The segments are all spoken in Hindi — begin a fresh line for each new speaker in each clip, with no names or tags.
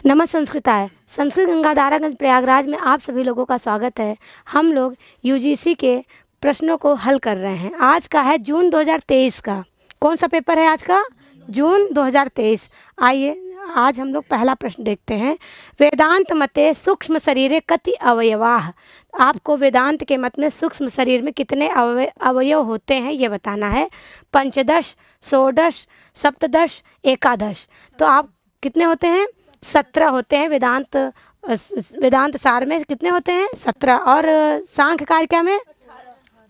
नमस्ते संस्कृताय। संस्कृत गंगाधारागंज प्रयागराज में आप सभी लोगों का स्वागत है। हम लोग यूजीसी के प्रश्नों को हल कर रहे हैं। आज का है जून 2023 का। कौन सा पेपर है आज का? जून 2023। आइए आज हम लोग पहला प्रश्न देखते हैं। वेदांत मते सूक्ष्म शरीरे कति अवयवाः। आपको वेदांत के मत में सूक्ष्म शरीर में कितने अवयव होते हैं ये बताना है। पंचदश, षोडश, सप्तदश, एकादश। तो आप कितने होते हैं? 17 होते हैं। वेदांत सार में कितने होते हैं? 17। और सांख्य कारिका में?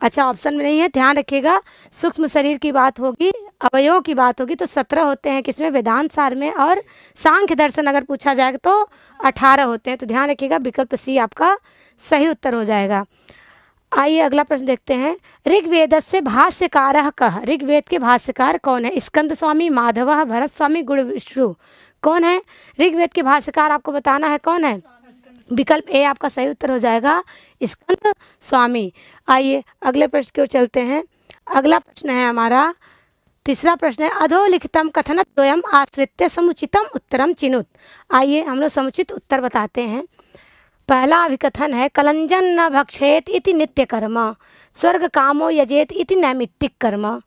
अच्छा, ऑप्शन में नहीं है, ध्यान रखिएगा। सूक्ष्म शरीर की बात होगी, अवयवों की बात होगी तो 17 होते हैं किसमें? वेदांत सार में। और सांख्य दर्शन अगर पूछा जाएगा तो 18 होते हैं। तो ध्यान रखिएगा, विकल्प सी आपका सही उत्तर हो जाएगा। आइए अगला प्रश्न देखते हैं। ऋग्वेदस्य भाष्यकारः कः। ऋग्वेद के भाष्यकार कौन है? स्कंद स्वामी, माधव, भरत स्वामी, गुण विष्णु। कौन है ऋग्वेद के भाष्यकार? आपको बताना है कौन है। विकल्प ए आपका सही उत्तर हो जाएगा, स्कंद स्वामी। आइए अगले प्रश्न की ओर चलते हैं। अगला प्रश्न है हमारा तीसरा प्रश्न है। अधोलिखितम कथनद्वयम् आश्रित्य समुचितम उत्तरम चिनुत। आइए हम लोग समुचित उत्तर बताते हैं। पहला अभिकथन है कलंजन न भक्षेत इति नित्य कर्म, स्वर्ग कामो यजेत इति नैमित्तिक कर्म।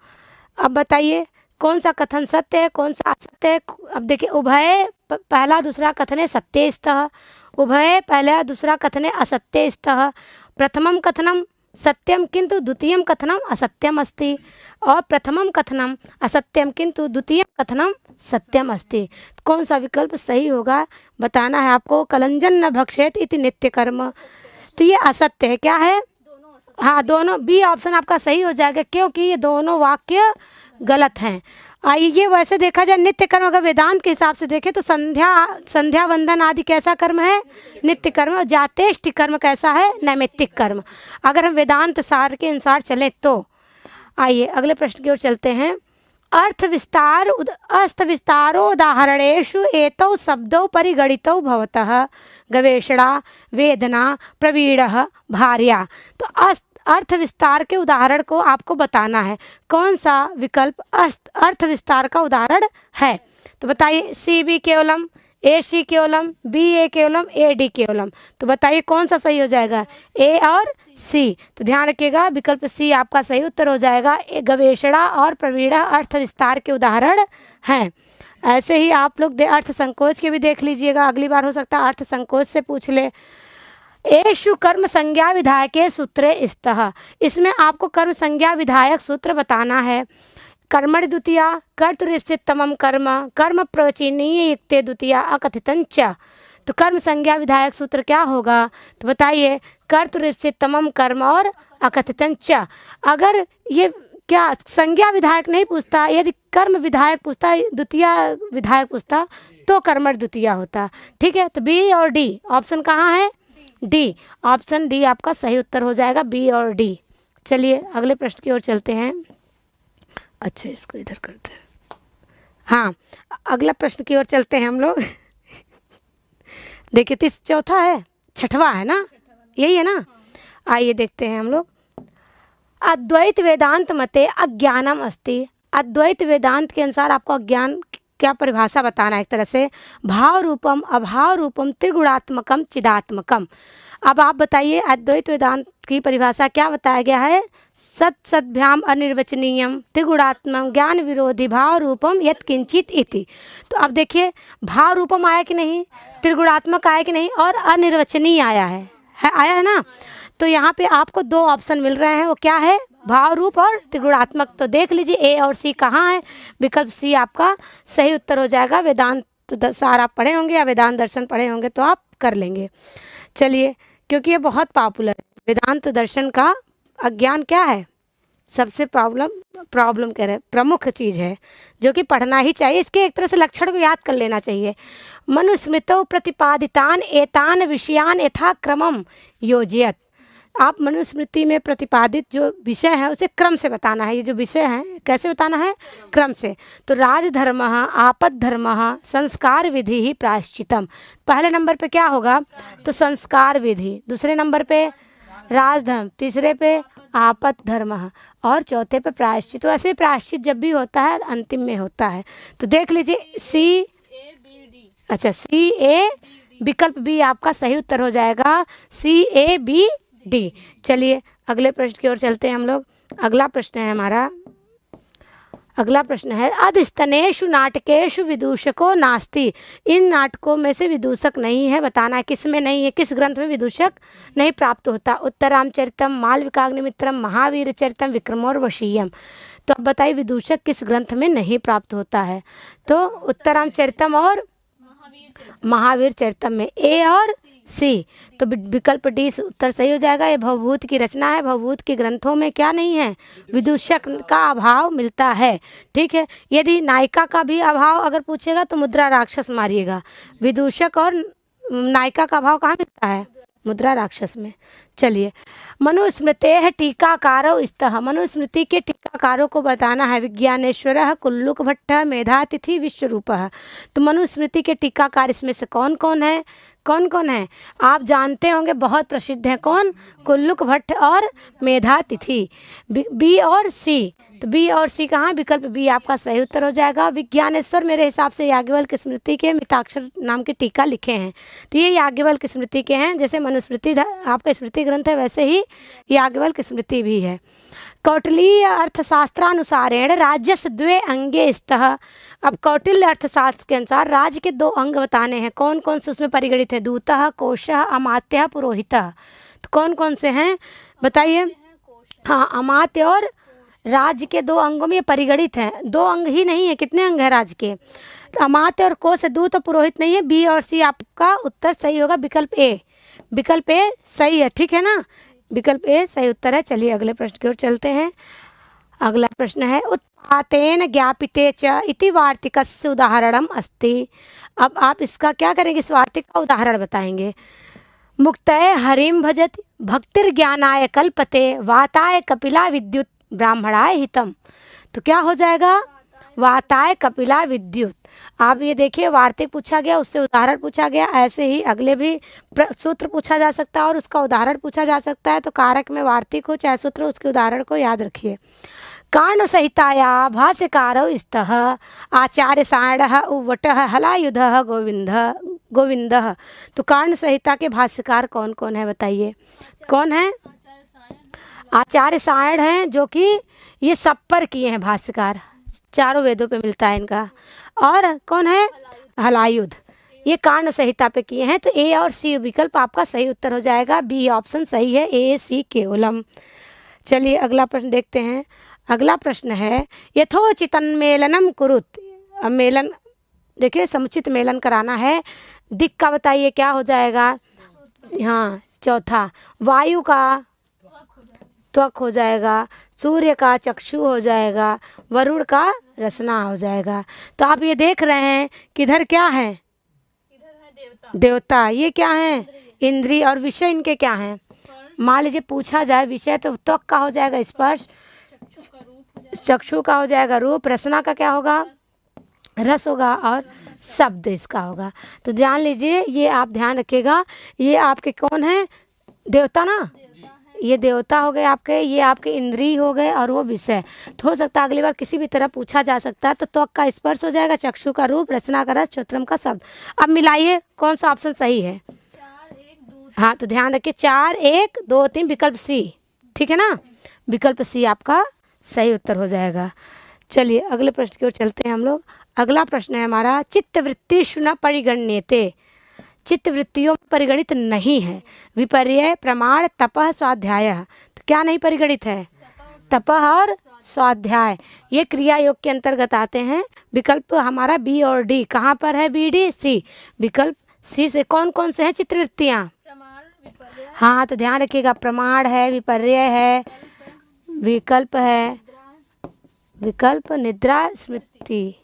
अब बताइए कौन सा कथन सत्य है, कौन सा असत्य है। अब देखिए, उभय पहला दूसरा कथने सत्य स्तः, उभय पहला दूसरा कथने असत्य स्तः। प्रथमम कथनम सत्यम किंतु द्वितीयम कथनम असत्यम अस्ति, और प्रथमम कथनम असत्यम किंतु द्वितीयम कथनम सत्यम अस्ति। कौन सा विकल्प सही होगा बताना है आपको। कलंजन न भक्षेत इति नित्य कर्म, तो ये असत्य है। क्या है? हाँ, दोनों बी ऑप्शन आपका सही हो जाएगा, क्योंकि ये दोनों वाक्य गलत हैं। आइए वैसे देखा जाए नित्य कर्म अगर वेदांत के हिसाब से देखें तो संध्या वंदन आदि कैसा कर्म है? नित्य कर्म। और जातेष्टि कर्म कैसा है? नैमित्तिक कर्म। अगर हम वेदांत सार के अनुसार चलें तो। आइए अगले प्रश्न की ओर चलते हैं। अर्थ विस्तारोदाहरणेषु एतौ शब्दौ परिगणितौ भवतः गवेषणा, वेदना, प्रवीणः, भार्या। तो अर्थ विस्तार के उदाहरण को आपको बताना है। कौन सा विकल्प अर्थ विस्तार का उदाहरण है? तो बताइए, C B Kavalam, A C Kavalam, B A Kavalam, A D केवलम। तो बताइए कौन सा सही हो जाएगा? ए और सी। तो ध्यान रखिएगा, विकल्प सी आपका सही उत्तर हो जाएगा। गवेषणा और प्रवीणा अर्थ विस्तार के उदाहरण हैं। ऐसे ही आप लोग अर्थ संकोच के भी देख लीजिएगा, अगली बार हो सकता है अर्थ संकोच से पूछ ले। एषु कर्म संज्ञा विधायके सूत्रे स्तः। इसमें आपको कर्म संज्ञा विधायक सूत्र बताना है। कर्मणि द्वितीया कर्तृप्सितमं कर्म, कर्म प्रवचनीय युक्ते द्वितीया अकथितञ्च। तो कर्म संज्ञा विधायक सूत्र क्या होगा? तो बताइए, कर्तृप्सितमं कर्म और अकथितञ्च। अगर ये क्या संज्ञा विधायक नहीं पूछता, यदि कर्म विधायक पूछता, द्वितीय विधायक पूछता तो कर्मणि द्वितीया होता। ठीक है, तो बी और डी ऑप्शन कहाँ है? डी। ऑप्शन डी आपका सही उत्तर हो जाएगा, बी और डी। चलिए अगले प्रश्न की ओर चलते हैं। अच्छा, इसको इधर करते हैं। हाँ, अगला प्रश्न की ओर चलते हैं हम लोग। देखिए, चौथा है, छठवां है ना, यही है ना। आइए देखते हैं हम लोग। अद्वैत वेदांत मते अज्ञानम अस्ति। अद्वैत वेदांत के अनुसार आपको अज्ञान क्या परिभाषा बताना है? एक तरह से भाव रूपम, अभाव रूपम, त्रिगुणात्मकम, चिदात्मकम। अब आप बताइए, अद्वैत वेदांत की परिभाषा क्या बताया गया है? सत सद्भ्याम अनिर्वचनीयम, त्रिगुणात्मक, ज्ञान विरोधी, भाव रूपम, यत् किंचित इति। तो अब देखिए, भाव रूपम आया कि नहीं, त्रिगुणात्मक आया कि नहीं, और अनिर्वचनीय आया है आया है ना। तो यहाँ पे आपको दो ऑप्शन मिल रहे हैं, वो क्या है? भाव रूप और त्रिगुणात्मक। तो देख लीजिए ए और सी कहाँ है। विकल्प सी आपका सही उत्तर हो जाएगा। वेदांत सार आप पढ़े होंगे या वेदांत दर्शन पढ़े होंगे तो आप कर लेंगे। चलिए, क्योंकि ये बहुत पॉपुलर है, वेदांत दर्शन का अज्ञान क्या है? सबसे प्रॉब्लम कह रहे हैं, प्रमुख चीज़ है जो कि पढ़ना ही चाहिए। इसके एक तरह से लक्षण को याद कर लेना चाहिए। मनुस्मृतौ प्रतिपादितान एतान विषयान यथा क्रमम योजयत। आप मनुस्मृति में प्रतिपादित जो विषय है उसे क्रम से बताना है। ये जो विषय है कैसे बताना है? क्रम से। तो राजधर्म, आपद्धर्म, संस्कार विधि ही प्रायश्चितम। पहले नंबर पे क्या होगा? तो संस्कार विधि, दूसरे नंबर पे राजधर्म, तीसरे पे आपद्धर्म और चौथे पे प्रायश्चित। तो ऐसे प्रायश्चित जब भी होता है अंतिम में होता है। तो देख लीजिए सी अच्छा, सी ए, विकल्प बी आपका सही उत्तर हो जाएगा, CABD। चलिए अगले प्रश्न की ओर चलते हैं हम लोग। अगला प्रश्न है हमारा, अगला प्रश्न है अधस्तनेषु नाटकेषु विदूषको नास्ति। इन नाटकों में से विदूषक नहीं है, बताना है किस में नहीं है, किस ग्रंथ में विदूषक नहीं प्राप्त होता। उत्तरामचरितम, मालविकाग्निमित्रम, महावीर चरितम, विक्रमोर्वशीयम। तो अब बताइए विदूषक किस ग्रंथ में नहीं प्राप्त होता है। तो उत्तरामचरितम और महावीर चरितम में, ए और सी। तो विकल्प डी उत्तर सही हो जाएगा। ये भवभूत की रचना है, भवभूत के ग्रंथों में क्या नहीं है, विदूषक का अभाव मिलता है। ठीक है, यदि नायिका का भी अभाव अगर पूछेगा तो मुद्रा राक्षस मारिएगा। विदूषक और नायिका का अभाव कहाँ मिलता है, मुद्रा राक्षस में। चलिए, मनुस्मृते टीकाकारो स्तः। मनुस्मृति के टीकाकारों को बताना है। विज्ञानेश्वर, कुल्लुक भट्ट, मेधातिथि, विश्वरूपः। तो मनुस्मृति के टीकाकार इसमें से कौन कौन है, कौन कौन है आप जानते होंगे, बहुत प्रसिद्ध है। कौन, कुल्लुक भट्ट और मेधातिथि। बी और सी, तो बी और सी कहाँ, विकल्प बी आपका सही उत्तर हो जाएगा। विज्ञानेश्वर मेरे हिसाब से याज्ञवल्क्य स्मृति के मिताक्षर नाम के टीका लिखे हैं, तो ये याज्ञवल्क्य स्मृति के हैं। जैसे मनुस्मृति आपका स्मृति ग्रंथ है, वैसे ही याज्ञवल्क्य स्मृति भी है। कौटिल्य अर्थशास्त्रानुसारेण राज्यस्य द्वे अंगे स्तः। अब कौटिल्य अर्थशास्त्र के अनुसार राज्य के 2 अंग बताने हैं। कौन कौन से उसमें परिगणित है, दूतः, कोशः, अमात्यः, पुरोहितः। तो कौन कौन से हैं बताइए। हाँ, अमात्य और राज्य के 2 अंगों में परिगणित हैं। 2 अंग ही नहीं है, कितने अंग है राज्य के, तो अमात्य और कोश, दूत और पुरोहित नहीं है। बी और सी आपका उत्तर सही होगा, विकल्प ए, विकल्प ए सही है। ठीक है ना, विकल्प ए सही उत्तर है। चलिए अगले प्रश्न की ओर चलते हैं। अगला प्रश्न है उत्पातेन ज्ञापिते च इति वार्तिकस्य उदाहरणम अस्ति। अब आप इसका क्या करेंगे, इस वार्तिक का उदाहरण बताएंगे। मुक्तये हरिम भजति, भक्तिर्ज्ञानाय कल्पते, वाताय कपिला विद्युत, ब्राह्मणाय हितम। तो क्या हो जाएगा, वाताय कपिला विद्युत। आप ये देखिए, वार्तिक पूछा गया, उससे उदाहरण पूछा गया। ऐसे ही अगले भी सूत्र पूछा जा सकता है और उसका उदाहरण पूछा जा सकता है। तो कारक में वार्तिक हो चाहे सूत्र, उसके उदाहरण को याद रखिए। कर्ण संहिताया भाष्यकारौ स्तः आचार्य सायणः उव्वटः हलायुधः गोविंदः। तो कर्ण संहिता के भाष्यकार कौन कौन है बताइए, कौन है, आचार्य सायण हैं, जो कि ये सब पर किए हैं भाष्यकार, चारों वेदों पे मिलता है इनका। और कौन है, हलायुध, ये कर्ण संहिता पे किए हैं। तो ए और सी विकल्प आपका सही उत्तर हो जाएगा, बी ऑप्शन सही है, ए सी केवलम। चलिए अगला प्रश्न देखते हैं। अगला प्रश्न है यथोचितं मेलनम कुरुत। अब मेलन देखिए, समुचित मेलन कराना है। दिक् का बताइए क्या हो जाएगा, हाँ चौथा, वायु का त्वक हो जाएगा, सूर्य का चक्षु हो जाएगा, वरुण का रसना हो जाएगा। तो आप ये देख रहे हैं किधर क्या है, देवता, ये क्या है, इंद्रिय, और विषय इनके क्या हैं। मान लीजिए पूछा जाए विषय, तो त्वक का हो जाएगा स्पर्श, चक्षु का हो जाएगा रूप, रसना का क्या होगा, रस होगा, और शब्द इसका होगा। तो जान लीजिए, ये आप ध्यान रखिएगा, ये आपके कौन है, देवता ना, ये देवता हो गए आपके, ये आपके इंद्रिय हो गए, और वो विषय। तो हो सकता है अगली बार किसी भी तरह पूछा जा सकता है। तो त्वक का स्पर्श हो जाएगा, चक्षु का रूप, रसना का रस, श्रोत्रम का शब्द। अब मिलाइए कौन सा ऑप्शन सही है। हाँ, तो ध्यान रखिए 4 1 2 3 विकल्प सी, ठीक है ना, विकल्प सी आपका सही उत्तर हो जाएगा। चलिए अगले प्रश्न की ओर चलते हैं हम लोग। अगला प्रश्न है हमारा चित्तवृत्तिषु न परिगण्यते। चित्तवृत्तियों में परिगणित नहीं है। विपर्यय, प्रमाण, तपः, स्वाध्याय। तो क्या नहीं परिगणित है, तपः और स्वाध्याय, ये क्रिया योग के अंतर्गत आते हैं। विकल्प हमारा बी और डी, कहाँ पर है, बी डी सी। विकल्प सी से कौन कौन से हैं चित्तवृत्तियाँ, हाँ तो ध्यान रखिएगा, प्रमाण है, विपर्यय है, विकल्प है, विकल्प निद्रा स्मृति,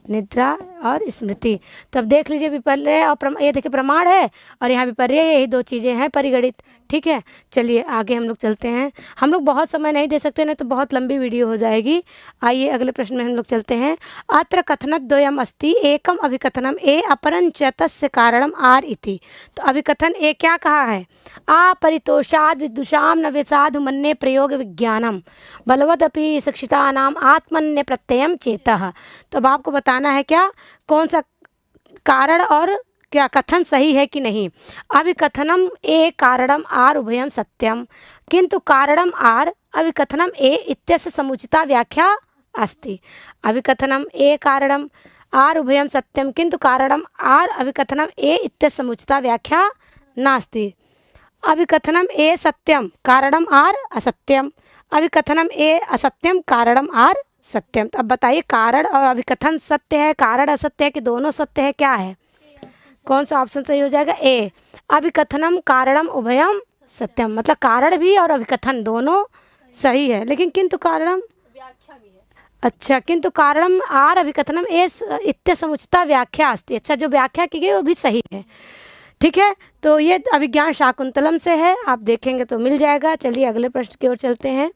निद्रा और स्मृति। तो अब देख लीजिए विपर्यय और ये देखिए प्रमाण है, और यहाँ विपर्यय, यही 2 चीज़ें हैं परिगणित। ठीक है, चलिए आगे हम लोग चलते हैं। हम लोग बहुत समय नहीं दे सकते, ना तो बहुत लंबी वीडियो हो जाएगी। आइए अगले प्रश्न में हम लोग चलते हैं। अत्र कथनद्वयम् अस्ति, एकम अभिकथनम ए अपरं च तस्य कारणम आर इति। तो अभिकथन ए क्या कहा है, अपरितोषाद विदुषाम न विसाधु मन्ये प्रयोग विज्ञानम बलवदपि शिक्षितानाम आत्मन्य प्रत्ययम चेतः। तो अब आपको बताना है क्या, कौन सा कारण और क्या कथन सही है कि नहीं। अभिकथनम ए कारणम आर उभयम सत्यम किंतु कारणम आर अभिकथनम ए इत्यस्य समुचिता व्याख्या अस्ति। अभिकथनम ए कारणम आर उभयम सत्यम किंतु कारणम आर अभिकथनम ए इत्यस्य समुचिता व्याख्या नास्ति। अभिकथनम ए सत्यम कारणम आर असत्यम, अभिकथनम ए असत्यम कारणम आर सत्यम। तो अब बताइए कारण और अभिकथन सत्य है, कारण असत्य है कि दोनों सत्य है, क्या है, कौन सा ऑप्शन सही हो जाएगा, ए। अभिकथनम कारणम उभयम सत्यम, मतलब कारण भी और अभिकथन दोनों सही है, लेकिन किंतु कारणम
व्याख्या भी है।
अच्छा किंतु कारणम आर अभिकथनम ए इत्य समुचिता व्याख्या अस्ति। अच्छा जो व्याख्या की गई वो भी सही है, ठीक है। तो ये अभिज्ञान शाकुंतलम से है, आप देखेंगे तो मिल जाएगा। चलिए अगले प्रश्न की ओर चलते हैं।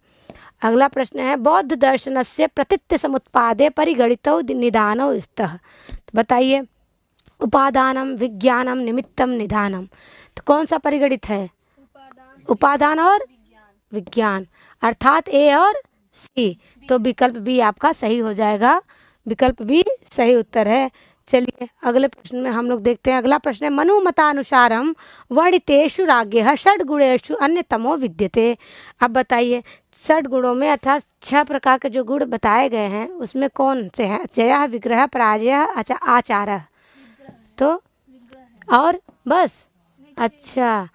अगला प्रश्न है बौद्ध दर्शनस्य प्रतीत्य समुत्पादे परिगणितौ निदानौ स्तः। तो बताइए उपादानम विज्ञानम निमित्तम निधानम, तो कौन सा परिगणित है, उपादान और विज्ञान, अर्थात ए और सी। तो विकल्प बी आपका सही हो जाएगा, विकल्प बी सही उत्तर है। चलिए अगले प्रश्न में हम लोग देखते हैं। अगला प्रश्न है मनुमतानुसारम वर्णितेषु राज्ञः षड्गुणेषु अन्यतमो विद्यते। अब बताइए 6 गुणों में अर्थात 6 प्रकार के जो गुण बताए गए हैं उसमें कौन से हैं, जय विग्रह पराजय आचार, तो और बस, अच्छा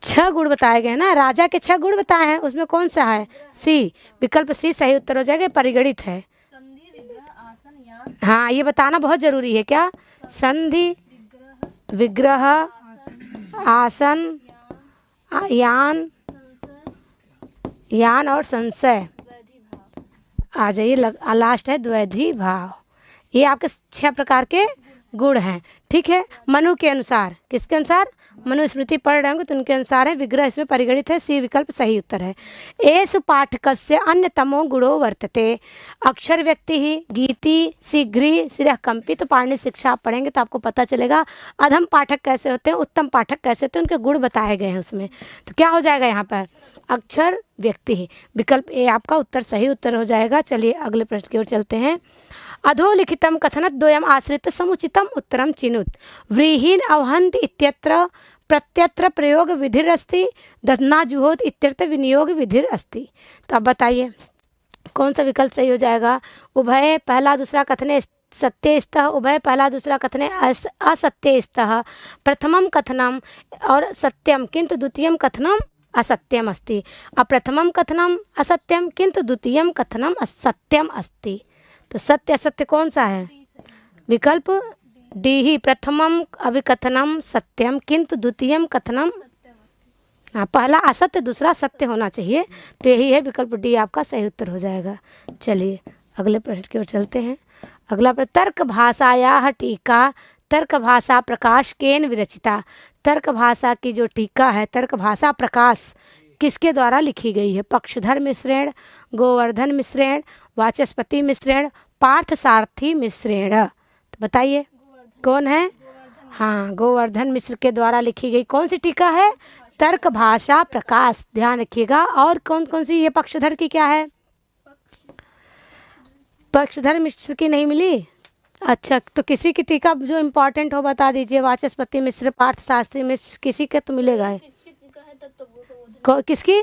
6 गुण बताए गए हैं ना, राजा के 6 गुण बताए हैं, उसमें कौन सा है, सी, विकल्प सी सही उत्तर हो जाएगा, परिगणित है। हाँ ये बताना बहुत जरूरी है, क्या, संधि विग्रह आसन यान यान और संशय, आ जाइए लास्ट है द्वैधी भाव। ये आपके 6 प्रकार के गुण हैं, ठीक है। मनु के अनुसार, किसके अनुसार, मनुस्मृति पढ़ रहे होंगे तो उनके अनुसार है, विग्रह इसमें परिगणित है, सी विकल्प सही उत्तर है। एषु पाठकस्य अन्यतमो गुणो वर्तते, अक्षर व्यक्ति ही गीति शीघ्री शिरः कंपी। तो पाणिनि शिक्षा आप पढ़ेंगे तो आपको पता चलेगा अधम पाठक कैसे होते हैं, उत्तम पाठक कैसे होते हैं, उनके गुण बताए गए हैं उसमें। तो क्या हो जाएगा यहाँ पर, अक्षर व्यक्ति ही, विकल्प ए आपका उत्तर सही उत्तर हो जाएगा। चलिए अगले प्रश्न की ओर चलते हैं। अधोलिखितं कथनद्वयम् आश्रित्य समुचितम् उत्तरं चिनुत। व्रीहीन अवहन्ति इत्यत्र प्रत्यत्र प्रयोग विधिरस्ति, दधना जुहोत इत्यर्थ विनियोग विधिरस्ति। तो अब बताइए कौन सा विकल्प सही हो जाएगा। उभय पहला दूसरा कथने सत्य स्तः, उभय पहला दूसरा कथने असत्य स्तः, प्रथमम कथनम और सत्यम किंतु द्वितीयम कथनम असत्यम अस्ति। अब प्रथमम कथनम असत्यम किंतु द्वितीयम कथनम असत्यम अस्ति। तो सत्य असत्य कौन सा है, विकल्प डी ही, प्रथमम अभिकथनम सत्यम किंतु द्वितीयम कथनम, हाँ पहला असत्य दूसरा सत्य होना चाहिए, तो यही है विकल्प डी आपका सही उत्तर हो जाएगा। चलिए अगले प्रश्न की ओर चलते हैं। अगला प्रश्न तर्क भाषायाः टीका तर्क भाषा प्रकाश केन विरचिता। तर्क भाषा की जो टीका है, तर्क भाषा प्रकाश किसके द्वारा लिखी गई है, पक्षधर मिश्रेण, गोवर्धन मिश्रेण, वाचस्पति मिश्रेण, पार्थसारथी मिश्रेण। तो बताइए कौन है, हाँ गोवर्धन मिश्र के द्वारा लिखी गई कौन सी टीका है, तर्क भाषा प्रकाश, ध्यान रखिएगा। और कौन कौन सी, ये पक्षधर की क्या है, पक्षधर मिश्र की नहीं मिली। अच्छा तो किसी की टीका जो इम्पोर्टेंट हो बता दीजिए, वाचस्पति मिश्र, पार्थशास्त्री मिश्र, किसी के तो मिलेगा है। किसकी,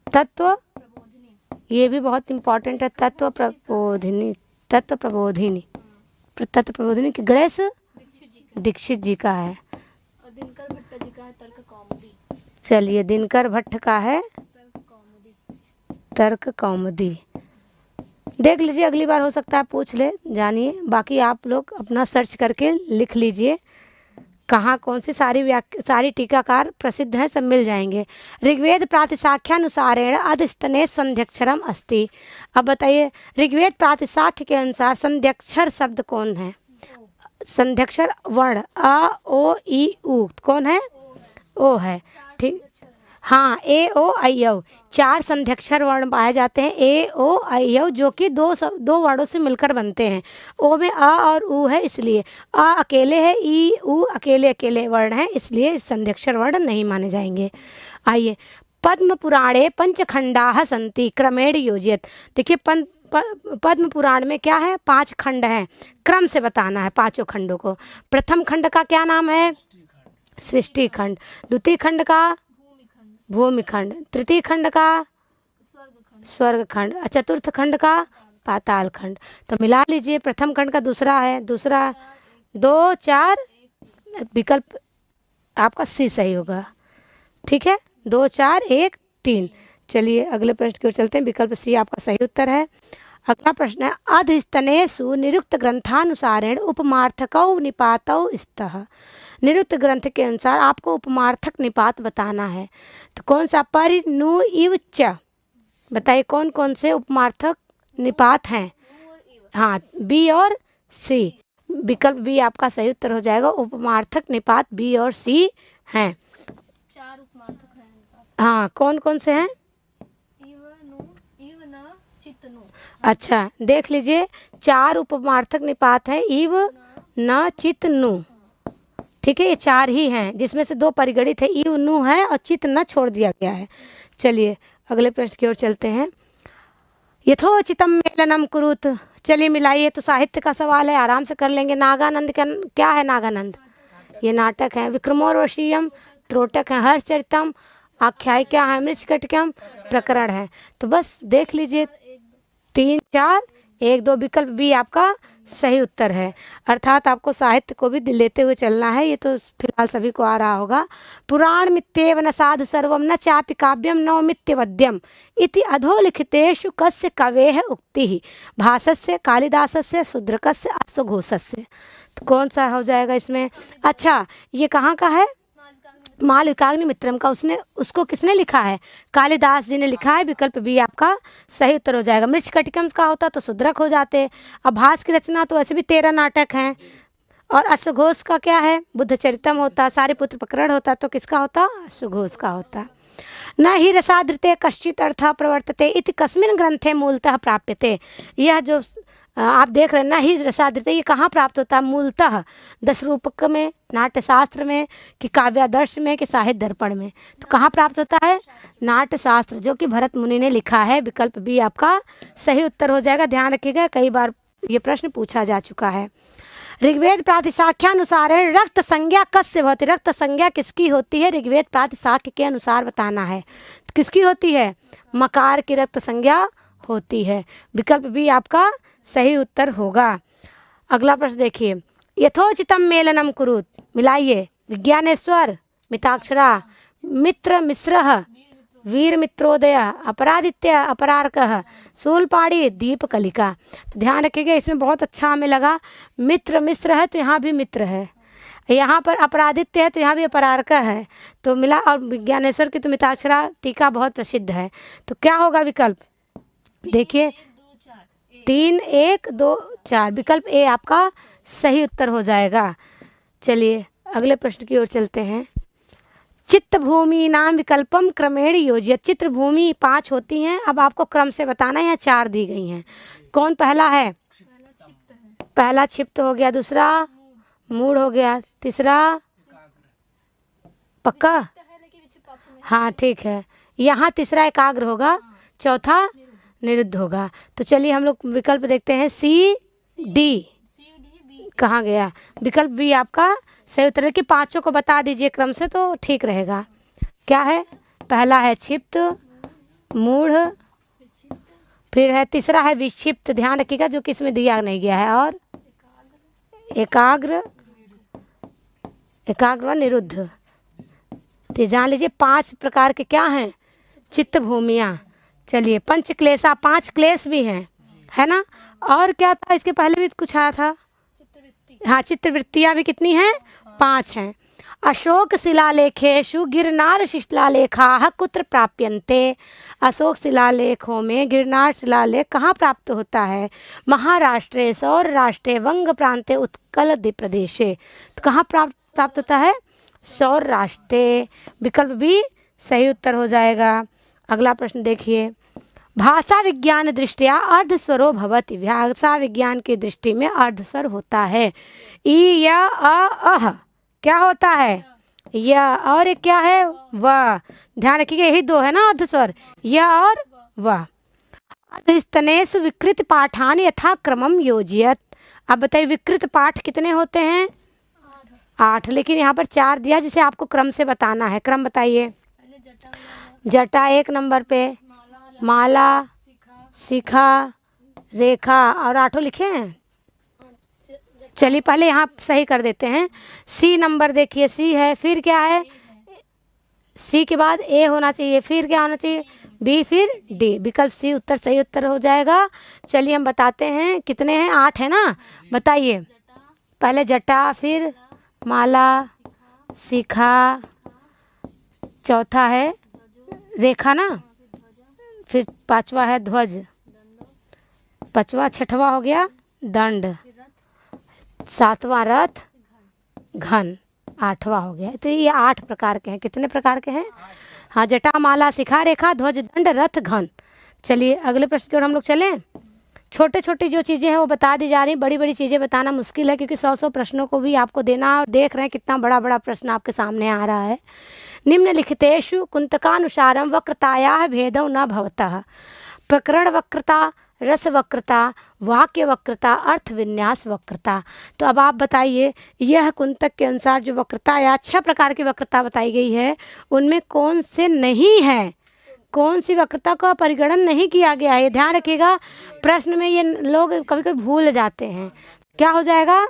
तत्व, ये भी बहुत इम्पोर्टेंट है, तत्व प्रबोधिनी, तत्व प्रबोधिनी, तत्व प्रबोधिनी की गणेश दीक्षित जी का है।
और दिनकर भट्ट जी का है तर्क कौमुदी।
चलिए दिनकर भट्ट का है तर्क कौमुदी, देख लीजिए, अगली बार हो सकता है पूछ ले, जानिए। बाकी आप लोग अपना सर्च करके लिख लीजिए कहाँ कौन सी सारी टीकाकार प्रसिद्ध हैं, सब मिल जाएंगे। ऋग्वेद प्रातिशाख्यानुसारेण अधस्तने संध्यक्षरम अस्ति। अब बताइए ऋग्वेद प्रातिशाख्य के अनुसार संध्यक्षर शब्द कौन है, संध्यक्षर वर्ण अ ओ ई उ कौन है, ओ है, ठीक, हाँ ए ओ आई औ 4 संध्यक्षर वर्ण पाए जाते हैं, ए ओ आई औ, जो कि दो वर्णों से मिलकर बनते हैं। ओ में अ और उ है, इसलिए अ अकेले है, ई उ अकेले अकेले वर्ण है, इसलिए संध्यक्षर वर्ण नहीं माने जाएंगे। आइए पद्म पुराणे पंचखंडाः सन्ति क्रमेण योजयत। देखिए पद्म पुराण में क्या है, 5 खंड हैं, क्रम से बताना है पांचों खंडों को। प्रथम खंड का क्या नाम है, सृष्टि खंड। द्वितीय खंड का भूमि खंड। तृतीय खंड का स्वर्ग खंड। चतुर्थ खंड का पाताल खंड। तो मिला लीजिए, प्रथम खंड का दूसरा है, दूसरा 2 4, विकल्प आपका सी सही होगा। ठीक है, 2 4 1 3। चलिए अगले प्रश्न की ओर चलते हैं, विकल्प सी आपका सही उत्तर है। अगला प्रश्न है, अधस्तनेषु निरुक्त ग्रंथानुसारेण उपमार्थकौ निपातौ स्तः। निरुक्त ग्रंथ के अनुसार आपको उपमार्थक निपात बताना है। तो कौन सा, परि नु इव च, बताइए कौन कौन से उपमार्थक निपात हैं। हाँ, बी और सी। विकल्प बी आपका सही उत्तर हो जाएगा। उपमार्थक निपात बी और सी हैं।
4 उपमार्थक हैं।
हाँ, कौन कौन से हैं।
इव नु, इव न, चित नु।
अच्छा, देख लीजिए, 4 उपमार्थक निपात हैं, इव न चित नु। ठीक है, ये 4 ही हैं, जिसमें से 2 परिगणित है, इव नु है और चित न छोड़ दिया गया है। चलिए अगले प्रश्न की ओर चलते हैं। यथोचितम मेलनम कुरुत, चलिए मिलाइए। तो साहित्य का सवाल है, आराम से कर लेंगे। नागानंद का क्या है, नागानंद ये नाटक है। विक्रमोर्वशीयम त्रोटक है। हर्षचरितम आख्यायिका है। मृच्छकटिकम प्रकरण है। तो बस देख लीजिए, 3 4 1 2, विकल्प बी आपका सही उत्तर है। अर्थात आपको साहित्य को भी लेते हुए चलना है, ये तो फिलहाल सभी को आ रहा होगा। पुराण मित्येव न साधु सर्वम न चापि काव्यम न मित्यवद्यम इति अधोलिखितेषु कस्य कवेः उक्तिः भासस्य कालिदासस्य शूद्रकस्य अश्वघोषस्य। तो कौन सा हो जाएगा इसमें। अच्छा, ये कहाँ का है, मालविकाग्निमित्रम का। उसको किसने लिखा है, कालिदास जी ने लिखा है। विकल्प बी आपका सही उत्तर हो जाएगा। मृच्छकटिकम का होता तो शूद्रक हो जाते। अब भास की रचना तो ऐसे भी 13 नाटक हैं। और अश्वघोष का क्या है, बुद्धचरितम होता। सारिपुत्र प्रकरण होता, तो किसका होता, अश्वघोष का होता। न ही रसादृते कश्चित अर्थ प्रवर्तते इति कस्मिन् ग्रंथे मूलतः प्राप्यते। यह जो आप देख रहे हैं, न ही रसादृते, ये कहाँ प्राप्त होता है, मूलतः दश रूपक में, नाट्यशास्त्र में, कि काव्यादर्श में, कि साहित्य दर्पण में। तो कहाँ प्राप्त होता है, नाट्यशास्त्र, जो कि भरत मुनि ने लिखा है। विकल्प बी आपका सही उत्तर हो जाएगा। ध्यान रखिएगा, कई बार ये प्रश्न पूछा जा चुका है। ऋग्वेद प्रातिशाख्यानुसार रक्त संज्ञा कस्य भवति, रक्त संज्ञा किसकी होती है, ऋग्वेद प्रातिशाख्य के अनुसार बताना है। किसकी होती है, मकार की रक्त संज्ञा होती है। विकल्प बी आपका सही उत्तर होगा। अगला प्रश्न देखिए, यथोचितम मेलनम कुरुत, मिलाइए। विज्ञानेश्वर मिताक्षरा मित्र मिश्रः वीर मित्रोदय अपरादित्य अपरार्कः शूलपाणी दीपकलिका। तो ध्यान रखिएगा, इसमें बहुत अच्छा हमें लगा। मित्र मिश्र है तो यहाँ भी मित्र है, यहाँ पर अपरादित्य है तो यहाँ भी अपरार्क है, तो मिला। और विज्ञानेश्वर की तो मिताक्षरा टीका बहुत प्रसिद्ध है। तो क्या होगा विकल्प, देखिए 3 1 2 4, विकल्प ए आपका सही उत्तर हो जाएगा। चलिए अगले प्रश्न की ओर चलते हैं। चित्तभूमि नाम विकल्पम क्रमेण योज्य। चित्रभूमि 5 होती हैं, अब आपको क्रम से बताना है। यहाँ 4 दी गई हैं। कौन पहला है, पहला क्षिप्त हो गया, दूसरा मूढ़ हो गया, तीसरा पक्का, हाँ ठीक है, यहाँ तीसरा एकाग्र होगा, चौथा निरुद्ध होगा। तो चलिए हम लोग विकल्प देखते हैं। सी डी कहाँ गया, विकल्प बी आपका सही उत्तर है। कि 5 को बता दीजिए क्रम से तो ठीक रहेगा। क्या है, पहला है क्षिप्त, मूढ़, फिर है तीसरा है विक्षिप्त, ध्यान रखिएगा, जो कि इसमें दिया नहीं गया है, और एकाग्र, एकाग्र व निरुद्ध। तो जान लीजिए 5 प्रकार के क्या हैं, चित्त भूमियाँ। चलिए पंचक्लेशा, 5 क्लेश भी हैं, है ना। और क्या था, इसके पहले भी कुछ आया था, हाँ चित्रवृत्तियाँ भी कितनी हैं, 5 हैं। अशोक शिलालेखेषु गिरनार शिलालेखाः कुत्र प्राप्यन्ते। अशोक शिलालेखों में गिरनार शिलालेख कहाँ प्राप्त होता है, महाराष्ट्रे, सौराष्ट्रे, वंग प्रांते, उत्कल प्रदेशे। तो कहाँ प्राप्त होता है, सौराष्ट्रे। विकल्प भी सही उत्तर हो जाएगा। अगला प्रश्न देखिए। भाषा विज्ञान दृष्टिया अर्धस्वरो भवति। भाषा विज्ञान की दृष्टि में अर्धस्वर होता है। ई या अह क्या होता है, या, और एक क्या है, व। ध्यान रखिएगा, यही 2 है ना अर्धस्वर, या और व। अधस्तनेषु विकृत पाठान यथा क्रमम योजयत। अब बताइए विकृत पाठ कितने होते हैं? 8, लेकिन यहाँ पर 4 दिया जिसे आपको क्रम से बताना है। क्रम बताइए।
पहले जटा
जटा 1 नंबर पे,
माला
माला,
शिखा
शिखा, रेखा और 8 लिखे हैं। चलिए पहले यहाँ सही कर देते हैं। सी नंबर देखिए, सी है, फिर क्या है? सी के बाद ए होना चाहिए, फिर क्या होना चाहिए? बी, फिर डी। विकल्प सी उत्तर सही उत्तर हो जाएगा। चलिए हम बताते हैं कितने हैं। 8 है ना? बताइए। पहले जटा, फिर माला, शिखा, चौथा है रेखा ना, फिर 5वां है ध्वज, 5वां 6वां हो गया दंड, 7वां रथ, घन, 8वां हो गया। तो ये 8 प्रकार के हैं। कितने प्रकार के हैं? हाँ, जटा, माला, शिखा, रेखा, ध्वज, दंड, रथ, घन। चलिए अगले प्रश्न की ओर हम लोग चलें। छोटे छोटे जो चीज़ें हैं वो बता दी जा रही। बड़ी बड़ी चीज़ें बताना मुश्किल है क्योंकि 100 प्रश्नों को भी आपको देना। और देख रहे हैं कितना बड़ा बड़ा प्रश्न आपके सामने आ रहा है। निम्नलिखितेषु कुंतकानुसारम वक्रतायाः भेदौ न भवतः। प्रकरण वक्रता, रस वक्रता, वाक्य वक्रता, अर्थ विन्यास वक्रता। तो अब आप बताइए यह कुंतक के अनुसार जो वक्रता या 6 प्रकार की वक्रता बताई गई है उनमें कौन से नहीं है? कौन सी वक्रता का परिगणन नहीं किया गया है? ये ध्यान रखिएगा, प्रश्न में ये लोग कभी कभी भूल जाते हैं। क्या हो जाएगा?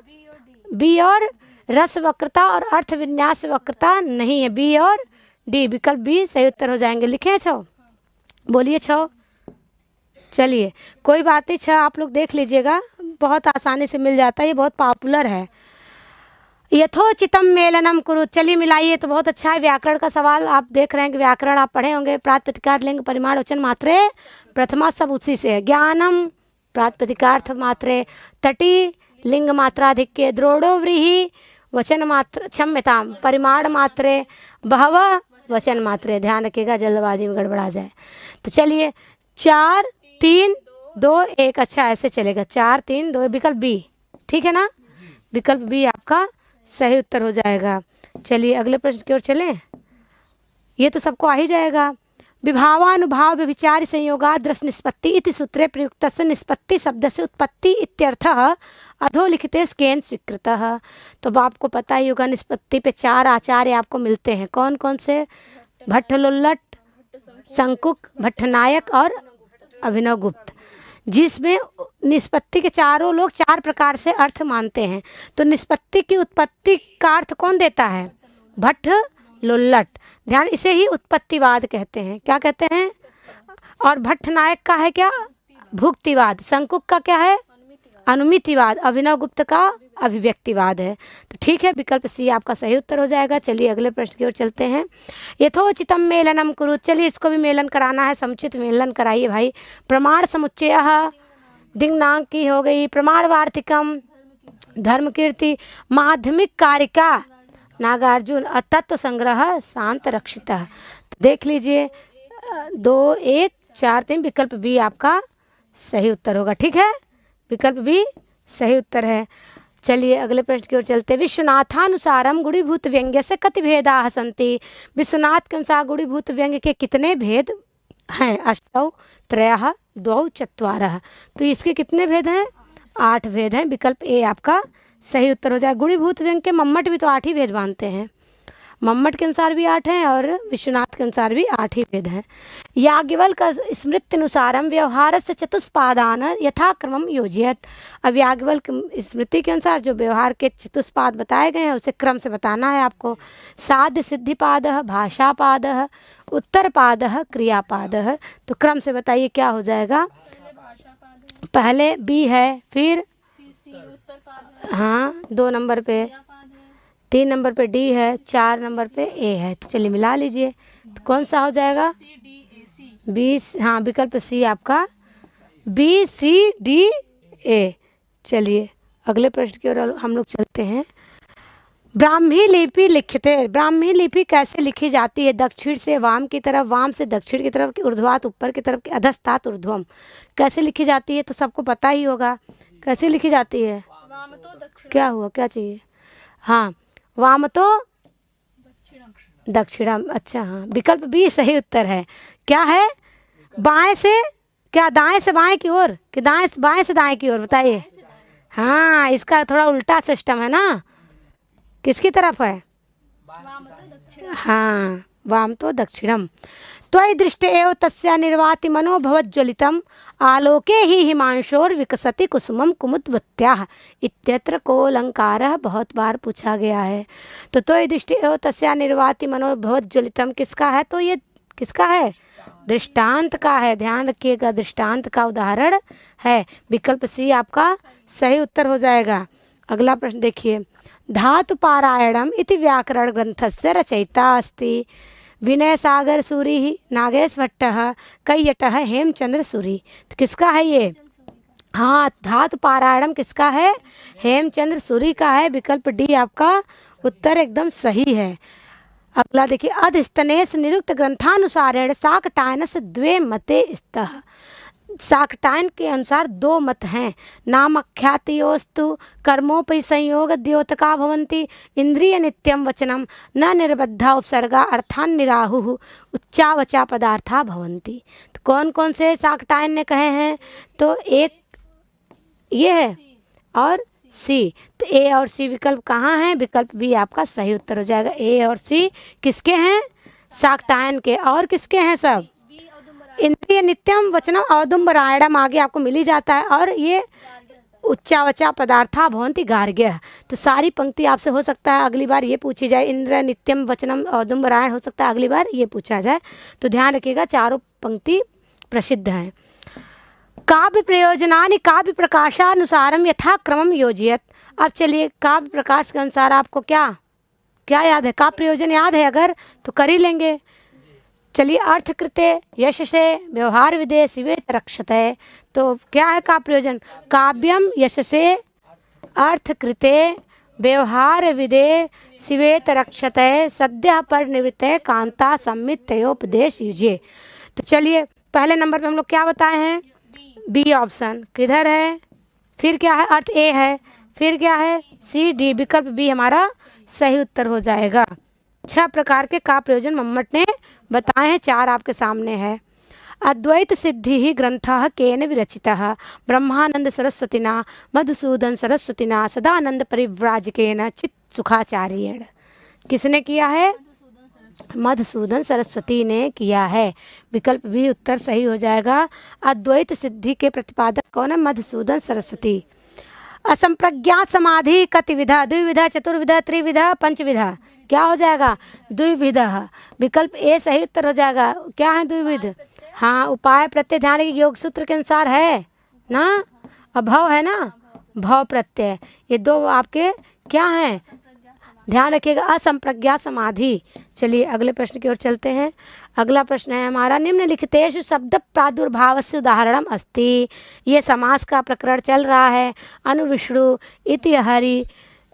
बी और रस वक्रता और अर्थ विन्यास वक्रता नहीं है। बी और डी, विकल्प बी सही उत्तर हो जाएंगे। लिखे हैं 6? बोलिए 6। चलिए कोई बात नहीं, 6 आप लोग देख लीजिएगा, बहुत आसानी से मिल जाता है, ये बहुत पॉपुलर है। यथोचितम मेलनम कुरु। चलिए मिलाइए, तो बहुत अच्छा है। व्याकरण का सवाल आप देख रहे हैं कि व्याकरण आप पढ़े होंगे। प्रातिपदिकार्थ, लिंग, परिमाण, वचन, मात्रे, प्रथमा सब उसी से है। ज्ञानम प्रातिपदिकार्थ मात्रे, तटी लिंग मात्राधिक्य, द्रोड़ो व्रीहि वचन मात्र, क्षम्यताम परिमाण मात्रे, बहव वचन मात्रे। ध्यान रखिएगा जल्दबाजी में गड़बड़ा जाए। तो चलिए 4 3 2 1, अच्छा ऐसे चलेगा। 4 3 2, विकल्प बी ठीक है ना? विकल्प बी आपका सही उत्तर हो जाएगा। चलिए अगले प्रश्न की ओर चलें। ये तो सबको आ ही जाएगा। विभावानुभाव व्यभिचार संयोगात् दृश्य निष्पत्ति इति सूत्रे प्रयुक्तस्य निष्पत्ति शब्द से उत्पत्ति इत्यर्थः अधोलिखितेषु केन स्वीकृतः। तो अब आपको पता ही होगा निष्पत्ति पे 4 आचार्य आपको मिलते हैं। कौन कौन से? भट्टलुल्लट, शंकुक, भट्टनायक और अभिनव गुप्त, जिसमें निष्पत्ति के चारों लोग 4 प्रकार से अर्थ मानते हैं। तो निष्पत्ति की उत्पत्ति का अर्थ कौन देता है? भट्टलुल्लट। ध्यान, इसे ही उत्पत्तिवाद कहते हैं। क्या कहते हैं? और भट्टनायक का है क्या? भुक्तिवाद। शंकुक का क्या है? अनुमितिवाद। अभिनव गुप्त का अभिव्यक्तिवाद है। तो ठीक है, विकल्प सी आपका सही उत्तर हो जाएगा। चलिए अगले प्रश्न की ओर चलते हैं। यथोचितम मेलनम कुरु। चलिए इसको भी मेलन कराना है, समुचित मेलन कराइए भाई। प्रमाण समुच्चयः, दिङ्नाग की हो गई, प्रमाण वार्तिकम, धर्म कीर्ति, माध्यमिक कारिका, नागार्जुन, तत्व संग्रह, शांत रक्षिता। तो देख लीजिए 2 1 4 3, विकल्प बी आपका सही उत्तर होगा। ठीक है, विकल्प बी सही उत्तर है। चलिए अगले प्रश्न की ओर चलते हैं। विश्वनाथानुसारम गुणीभूत व्यंग्य से कति भेदाः सन्ति। विश्वनाथ के अनुसार गुणीभूत व्यंग्य के कितने भेद हैं? अष्टौ, त्रयः, द्वौ, चत्वारः। तो इसके कितने भेद हैं? 8 भेद हैं। विकल्प ए आपका सही उत्तर हो जाए। गुणीभूत व्यंग्य के मम्मट भी तो 8 ही भेद मानते हैं। मम्मट के अनुसार भी 8 हैं और विश्वनाथ के अनुसार भी 8 ही भेद हैं। याज्ञवल्क स्मृत्यनुसारम व्यवहार से चतुष्पादान यथाक्रमम योजयत। अब याज्ञवल्क स्मृति के अनुसार जो व्यवहार के चतुष्पाद बताए गए हैं उसे क्रम से बताना है आपको। साध्य सिद्धिपादः, भाषापादः, उत्तरपादः, क्रियापादः। तो क्रम से बताइए क्या हो जाएगा? पहले बी है, फिर हाँ 2 नंबर पे, 3 नंबर पे डी है, 4 नंबर पे ए है। तो चलिए मिला लीजिए, तो कौन सा हो जाएगा? बी। हाँ, विकल्प सी आपका बी सी डी ए। चलिए अगले प्रश्न की ओर हम लोग चलते हैं। ब्राह्मी लिपि लिखते। ब्राह्मी लिपि कैसे लिखी जाती है? दक्षिण से वाम की तरफ, वाम से दक्षिण की तरफ, ऊर्ध्वात ऊपर की तरफ, अधस्तात ऊर्ध्वम। कैसे लिखी जाती है? तो सबको पता ही होगा कैसे लिखी जाती है। क्या हुआ, क्या चाहिए? हाँ, वाम तो दक्षिणम। अच्छा हाँ, विकल्प बी सही उत्तर है। क्या है? बाएं से क्या दाएं से बाएं की ओर कि दाएं बाएं से दाएं की ओर, बताइए। हाँ, इसका थोड़ा उल्टा सिस्टम है ना, किसकी तरफ है?
वाम तो दक्षिण।
हाँ, वाम तो दक्षिणम। त्वयि दृष्टे एव तस्या निर्वाति मनो भवज्ज्वलितम् आलोके ही हिमांशोर विकसति कुसुमम कुमुदवत्याः इत्यत्र को अलंकारः बहुत बार पूछा गया है। तो त्वयि दृष्टे एव तस्या निर्वाति मनो भवज्ज्वलितम् किसका है? तो ये किसका है? दृष्टांत का है, ध्यान रखिएगा, दृष्टांत का उदाहरण है। विकल्प सी आपका सही उत्तर हो जाएगा। अगला प्रश्न देखिए, धातु पारायणम इति व्याकरण ग्रंथस्य रचयिता अस्ति विनय सागर सूरि नागेश भट्टः कैयटः हेमचंद्र सूरि। तो किसका है ये? हाँ, धातु पारायणम किसका है? हेमचंद्र सूरि का है। विकल्प डी आपका उत्तर एकदम सही है। अगला देखिए, अधस्तनेश निरुक्त ग्रंथानुसारेण शाकटायनस्य द्वे मते स्तः। शाकटायन के अनुसार दो मत हैं। नामख्यातयोस्तु कर्मोपि संयोग द्योतका भवन्ति इंद्रिय नित्यम वचनम न निर्बद्धा उपसर्गा अर्थान निराहुः उच्चावचा पदार्था भवन्ति। तो कौन कौन से शाकटायन ने कहे हैं? तो एक ये है और सी। तो ए और सी विकल्प कहाँ हैं? विकल्प बी आपका सही उत्तर हो जाएगा। ए और सी किसके हैं? शाकटायन के। और किसके हैं सब? इंद्रिय नित्यम वचनम औदुम्बरायणम आगे आपको मिल ही जाता है। और ये उच्चावचा पदार्था भवन्ति गार्ग्य। तो सारी पंक्ति आपसे हो सकता है अगली बार ये पूछी जाए, इंद्र नित्यम वचनम औदुम्बरायण हो सकता है अगली बार ये पूछा जाए। तो ध्यान रखिएगा, चारों पंक्ति प्रसिद्ध हैं। काव्य प्रयोजनानि काव्य प्रकाशानुसारम यथाक्रमम योजयत। अब चलिए, काव्य प्रकाश के अनुसार आपको क्या क्या याद है? काव्य प्रयोजन याद है अगर तो कर ही लेंगे। चलिए, अर्थ कृते यश से व्यवहार विदे शिवेत रक्षते। तो क्या है काव्य प्रयोजन? काव्यम यश से अर्थ कृते व्यवहार विदे शिवेत रक्षते सद्य पर निवृत्ते कांता सम्मितयोपदेश युजे। तो चलिए, पहले नंबर पे हम लोग क्या बताए हैं? बी ऑप्शन किधर है? फिर क्या है? अर्थ ए है। फिर क्या है? C D. विकल्प बी हमारा सही उत्तर हो जाएगा। 6 प्रकार के काव्य प्रयोजन मम्मट ने बताए हैं, 4 आपके सामने है। अद्वैत सिद्धि ही ग्रंथः केन विरचितः? ब्रह्मानंद सरस्वतीना मधुसूदन सरस्वतीना सदानंद परिव्राजकेन चित सुखाचार्येण। किसने किया है? मधुसूदन सरस्वती ने किया है। विकल्प भी उत्तर सही हो जाएगा। अद्वैत सिद्धि के प्रतिपादक कौन है? मधुसूदन सरस्वती। असंप्रज्ञात समाधि कतिविधा? द्विविधा, चतुर्विधा, त्रिविधा, पंचविधा। क्या हो जाएगा? द्विविधा। विकल्प ए सही उत्तर हो जाएगा। क्या है द्विविध? हाँ, उपाय प्रत्यय। ध्यान रखिए, योग सूत्र के अनुसार है ना, अभव है ना, भव प्रत्यय। ये दो आपके क्या हैं? ध्यान रखिएगा, असंप्रज्ञात समाधि। चलिए अगले प्रश्न की ओर चलते हैं। अगला प्रश्न है हमारा, निम्नलिखितेषु शब्द प्रादुर्भावस्य उदाहरणम अस्ति। ये समास का प्रकरण चल रहा है। अनुविष्णु इति हरि